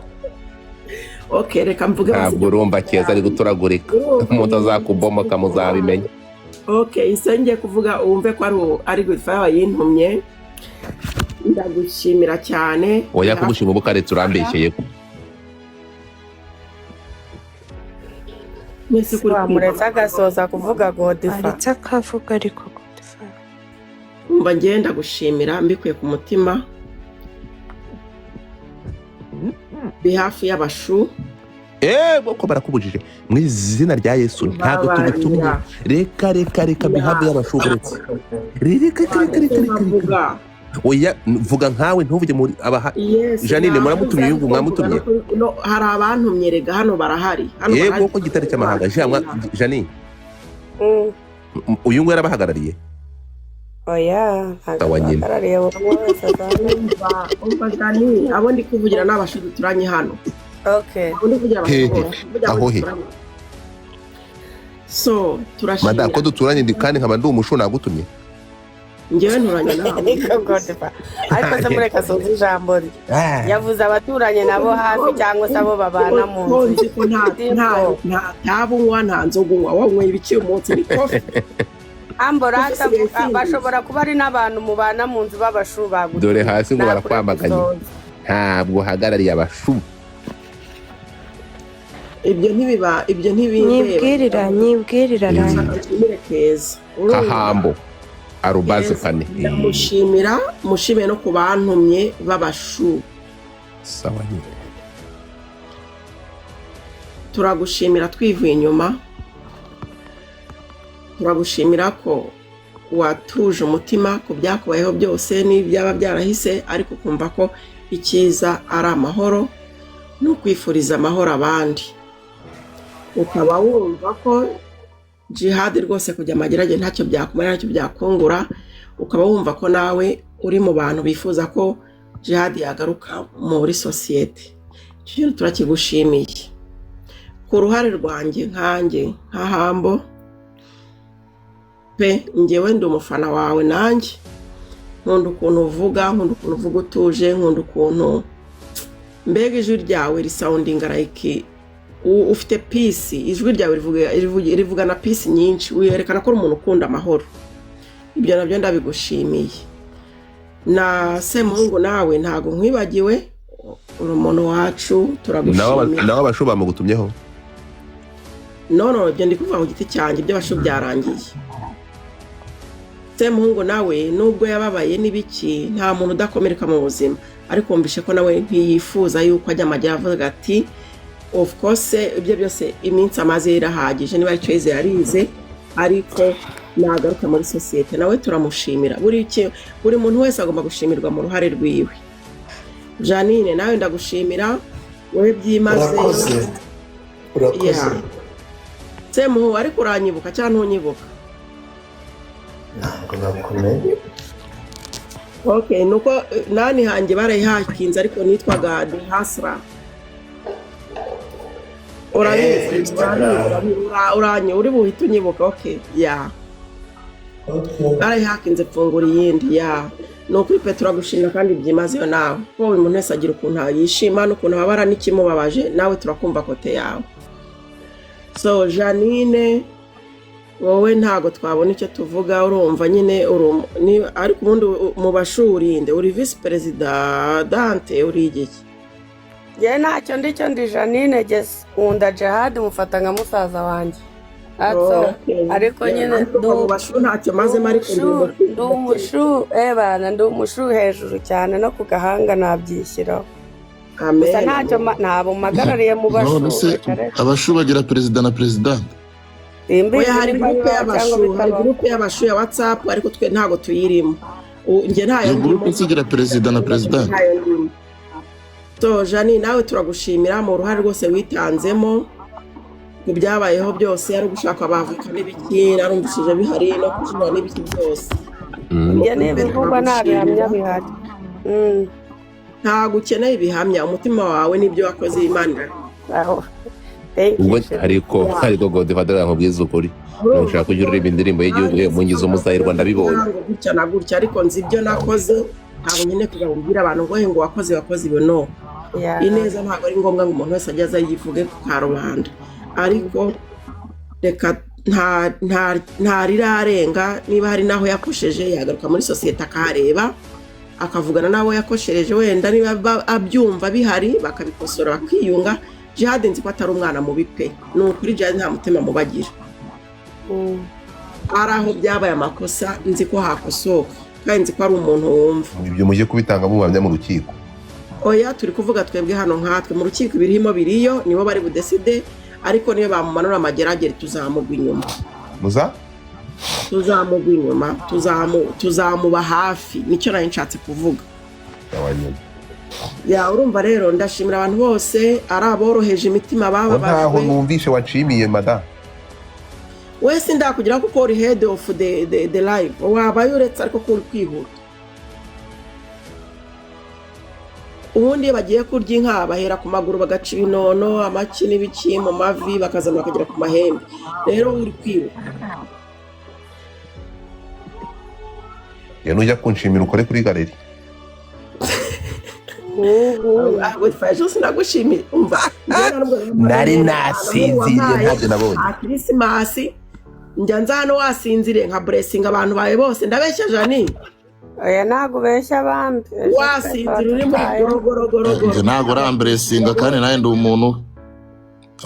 reka mvuge ntabwo urumva Keza ari guturagurika umuntu azakubomoka muzabimenya isenge kuvuga wumve ko ari Godfather yintumye ndagushimira cyane oya kugushima ubu kare turambeshyeye wamuretse agasoza kuvuga Godfather aretse akavuga ariko Godfather umva ngenda gushimira mbikuye ku mutima bihafi y'abashu boko barakubujije mu izina rya Yesu ntabwo tugutumye reka bihafi y'abashu uretse reka oya vuga nkawe ntuvuge muri abaha Janine muramutumye yuko mwamutumye hari abantumye rega hano barahari yego ko gitari cy'amahanga Janine uyu ngo yarabahagarariye oya ntagarariye umva Janine abo ndi kuvugira n'abashu turanye hano aho he so turashimira madako duturanye kandi nkaba ndi umushu nagutumye ngewe nturanye nawe ariko se mureka soza ijambo rye yavuze abaturanye nabo hafi cyangwa se abo babana mu nzu ko nta bunywa nta nzoga unywa wanyweye ibiki umunsi ni kofi amborata bashobora kuba ari n'abantu mubana mu nzu b'abashu bagutumye dore hasi ngo barakwamaganye ntabwo uhagarariye abashu ibyo ntibindeba nyibwirira Keza kahambo arubaze kane mushimire no ku bantumye b'abashu sawa nyine turagushimira twivuye inyuma turagushimira ko watuje umutima ku byakubayeho byose n'ibyaba byarahise ariko kumva ko icyiza ari amahoro no kwifuriza amahoro abandi ukaba wumva ko Djihad rwose kujya amagerage ntacyo byakumara ntacyo byakungura ukaba wumva ko nawe uri mu bantu bifuza ko Djihad yagaruka muri sosiyete icyo turakigushimiye ku ruhare rwanjye nkanjye nka Hambo pe njyewe ndi umufana wawe nanjye nkunda ukuntu uvuga utuje nkunda ukuntu mbega ijwi ryawe risoundinga like ufite peace ijwi ryawe rivuga na peace nyinshi werekana ko uri umuntu ukunda amahoro ibyo nabyo ndabigushimiye na Semungu nawe ntago nkwibagiwe uri umuntu wacu turagushimiye nawe abashu bamugutumyeho no ibyo ndi kuvuga ku giti cyanjye by'abashu byarangiye Semungu nawe nubwo yababaye n'ibiki nta muntu udakomereka mu buzima ariko wumvishe ko nawe ntiyifuza yuko ajya amajya avuga ati of course ibyo byose iminsi amaze irahagije niba icyo yize yarize ariko nagaruka muri sosiyete nawe turamushimira buri muntu wese agomba gushimirwa mu ruhare rwiwe Janine nawe ndagushimira wowe byimaze urakoze Semuhu ariko uranyibuka cyangwa ntunyibuka ntabwo nakomeye nuko nani hanjye barayihakinze ariko nitwaga Hasra uranye uri buhite unyibuka barayihakinze pfungura iyindi ni ukuri pe turagushimira kandi byimazeyo nawe ko buri muntu wese agira ukuntu yishima n'ukuntu ababara n'ikimubabaje nawe turakumva kote yawe so Janine wowe ntago twabona icyo tuvuga urumva nyine ariko ubundi mu bashuri uri visi perezida Dante uri igiki ye ntacyo ndicyo ndi Janine gese nkunda Djihad mufata nka musaza wanjye ariko nyine ntacyo mazemo ariko ndi umushu hejuru cyane no ku gahanga nabyishyiraho gusa ntacyo ntabwo mpagarariye mu bashu abashu bagira perezida na perezidante hari gurupe y'abashu ya WhatsApp ariko twe ntago tuyirimo njye ntayo gurupe zigira perezida na perezidante so Jani nawe turagushimira mu ruhare rwose witanzemo ku byabayeho byose ari ugushaka abavoka n'ibiki narumvishije bihari no kujura n'ibiki byose ibyo ni ibivugwa nta bihamya bihari ntabwo ukeneye ibihamya umutima wawe n'ibyo wakoze Imana ubwo ariko Godfather nkubwiza ukuri nshaka kujya uririmba indirimbo y'igihugu mu ngizo muzahirwa ndabibonye gutya na gutya ariko nzi ibyo nakoze ntabwo nyine kugira ngo mbwire abantu ngo wakoze ibi no ineza ntabwo ari ngombwa ngo umuntu wese ajye aza yivuge ku karubanda ariko reka nta rirarenga niba hari n'aho yakosheje yagaruka muri sosiyete akahareba akavugana n'abo yakoshereje wenda niba abyumva bihari bakabikosora bakiyunga Djihad nzi ko atari umwana mubi pe ni ukuri Djihad nta mutima mubagira ari aho byabaye amakosa nzi ko hakosoka kandi nzi ko ari umuntu wumva ibyo mujye kubitanga muhamya mu rukiko oya turi kuvuga twebwe hano nkatwe mu rukiko ibirimo biriyo nibo bari budeside ariko niyo bamumanura amageragere tuzamugwa inyuma tuzamugwa inyuma tuzamuba hafi nicyo nari nshatse kuvuga urumva rero ndashimira abantu bose ari aboroheje imitima bababajwe ntaho numvishe wacimiye madame wese ndakugira kuko uri head of the live wabaye uretse ariko ko uri kwihuta ubundi iyo bagiye kurya inka bahera ku maguru bagaca ibinono amaki n'ibiki mu mavi bakazana bakagera ku mahembe rero uri kwihuta nujya kunshimira ukore kuri galeri sinagushimiye nari nasinziriye ntabyo nabonye Christmas njya nza hano wasinzire nka blessing abantu bawe bose ndabeshya Jani oya ntago beshya bambi wasinzira uri muri gorogorogoro nje ntago ramburesinga kandi nawe ndi umuntu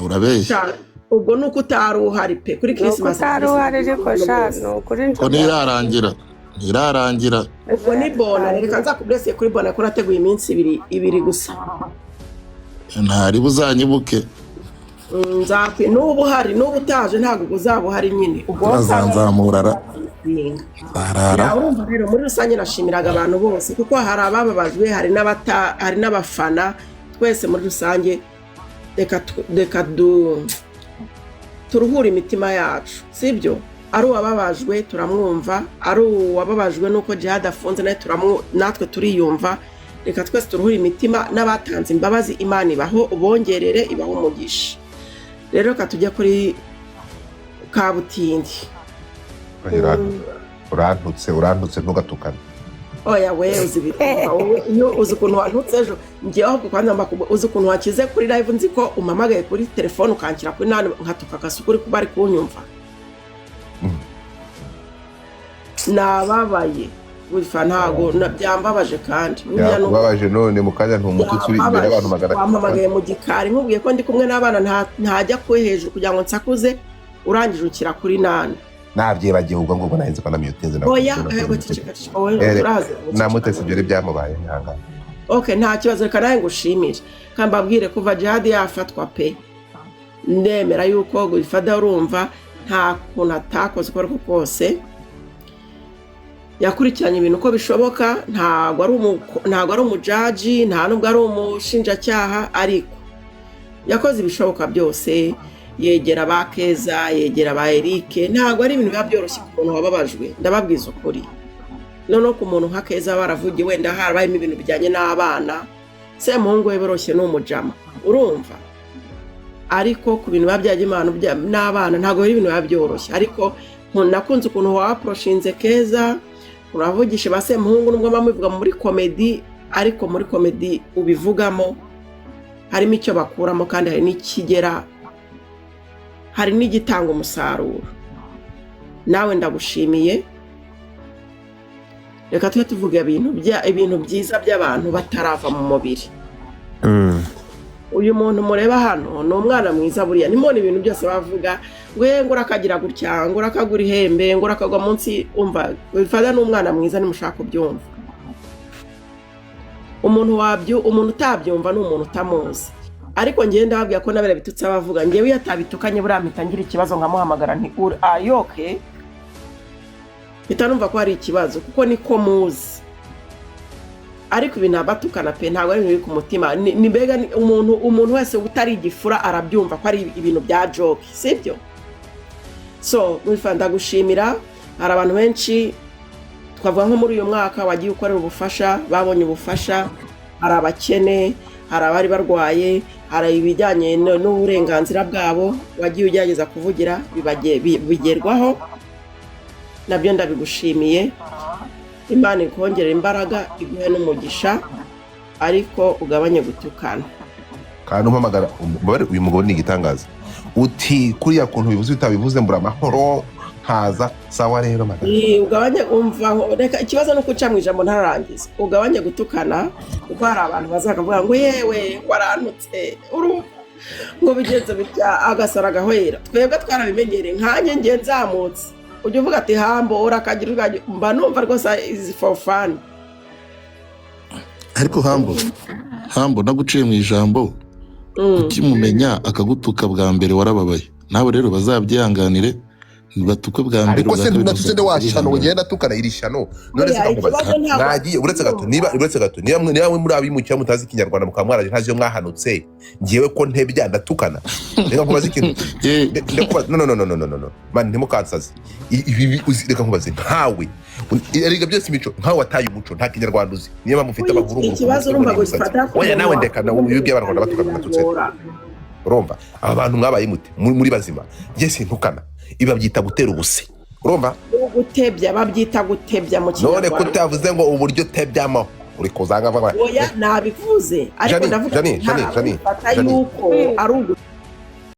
urabeshya ubwo nuko utaruhari pe kuri Christmas utaruhari ariko shano kuri ko ntirarangira ubwo ni bona reka nza kublesse kuri bona ko nateguye iminsi ibiri gusa ntari buzanyibuke nzakwe n'ubu hari n'ubu utaje ntabwo uzaba uhari nyine uzanzamurara barara urumva rero muri rusange nashimiraga abantu bose kuko hari abababajwe hari n'abafana twese muri rusange reka turuhura imitima yacu sibyo ari uwababajwe turamwumva ari uwababajwe nuko Djihad afunze natwe turiyumva reka twese turuhura imitima n'abatanze imbabazi Imana ibaho ubongerere ibaho umugisha rero reka tujya kuri Kabutindi urantutse ntugatukane oya we iyo uzi ukuntu wantutse ejo ngiye aho kwanza uzi ukuntu wakize kuri live nzi ko umamagaye kuri telefone ukankira kuri nane nkatuka akasukuri kuba ari kunyumva nababaye wifa ntago byambabaje kandi yababaje none mukanya ntumututse uri imbere y'abantu magana wamamagaye mu gikari nkubwiye ko ndi kumwe n'abana ntajya kuri hejuru kugira ngo nsakuze urangije ukira kuri nane nabyibagiye ubwo ngubwo nahinze ko namiyutinze oya namutese ibyo byamubaye nyanga okay nta kibazo reka nawe ngushimire kambabwire kuva Djihad yafatwa pe ndemera yuko Godfather urumva nta kuntu atakoze uko ariko kose yakurikiranye ibintu uko bishoboka ntabwo ari umujaji nta nubwo ari umushinjacyaha ariko yakoze ibishoboka byose yegera ba Keza yegera ba Eric ntabwo ari ibintu biba byoroshye ku muntu wababajwe ndababwiza ukuri none ku muntu nka Keza baravugiye wenda harabayemo ibintu bijyanye n'abana Semuhungu we boroshye n'umujama urumva ariko ku bintu babyaje imana n'abana ntabwo ari ibintu biba byoroshye ariko nakunze ukuntu waproshinze Keza uravugisha ba Semuhungu nubwo bamuvuga muri comedy ariko muri comedy ubivugamo harimo icyo bakuramo kandi hari n'ikigera hari n'igitanga umusaruro nawe ndagushimiye reka tujye tuvuga ibintu byiza by'abantu batarava mu mubiri uyu muntu mureba hano ni umwana mwiza buriya nimubona ibintu byose bavuga ngo urakagira gutya ngo urakagura ihembe ngo urakagwa munsi umva Godfather ni umwana mwiza nimushaka kubyumva umuntu utabyumva ni umuntu utamuzi ariko ngiye ndababwira ko nabere bitutse abavuga ngewe iyo atabitukanye buriya mpita ngira ikibazo nkamuhamagara nti ayoke mpita numva ko hari ikibazo kuko niko muzi ariko ibi ntabatukana pe ntabwo ari ibintu biri ku mutima ni mbega umuntu wese utari igifura arabyumva ko ari ibintu bya joke sibyo. So ndagushimira, hari abantu benshi twavuga nko muri uyu mwaka wagiye ukorera ubufasha, babonye ubufasha, hari abakene, hari abari barwaye, hari ibijyanye n'uburenganzira bwabo wagiye ugerageza kuvugira bigerwaho, nabyo ndabigushimiye. Imana ikongerera imbaraga, iguhe n'umugisha, ariko ugabanye gutukana. Kandi umpamagara uyu mugabo ni igitangaza, uti kuriya kuntu bivuze utabivuze mbura amahoro haza sawa rero magana. Ugabanye umva, reka ikibazo no kuca mu ijambo ntararangiza. Ugabanye gutukana kuko hari abantu bazakavuga ngo yewe waranutse ngo bigenze bitya agasara gahwera. Twebwe twarabimenyereye nkanye ngiye nzamutse ujye uvuga ati hambo urakagira mba numva rwose is for fun. Ariko hambo naguciye mu ijambo ukimumenya akagutuka bwa mbere warababaye, nawe rero bazabyihanganire batuke bwa mbere. Ariko se natutse de washano ugenda tukana iri shano none se kamubaza mwagiye uretse gato niba muri abimukira mutazi ikinyarwanda mukamwaraje ntazi yo mwahanutse ngiyewe ko ntebya ndatukana reka kubaza ikintu no man ntimukansaze ibi reka kubaza ntawe erega byose imico nkawe wataye umuco nta kinyarwanda uzi niba mufite abaguru ikibazo urumva gufata oya nawe ndeka nawe by'abantu batukana natutse urumva aba bantu mwabaye mute muri bazima ngiye sintukana iba byita gutera ubuse urumva gutebya babyita gutebya mu kinyarwanda. None kutavuze ngo uburyo tebyamo uri kuzanga vuga oya nabivuze ariko ndavuga Jani yuko ari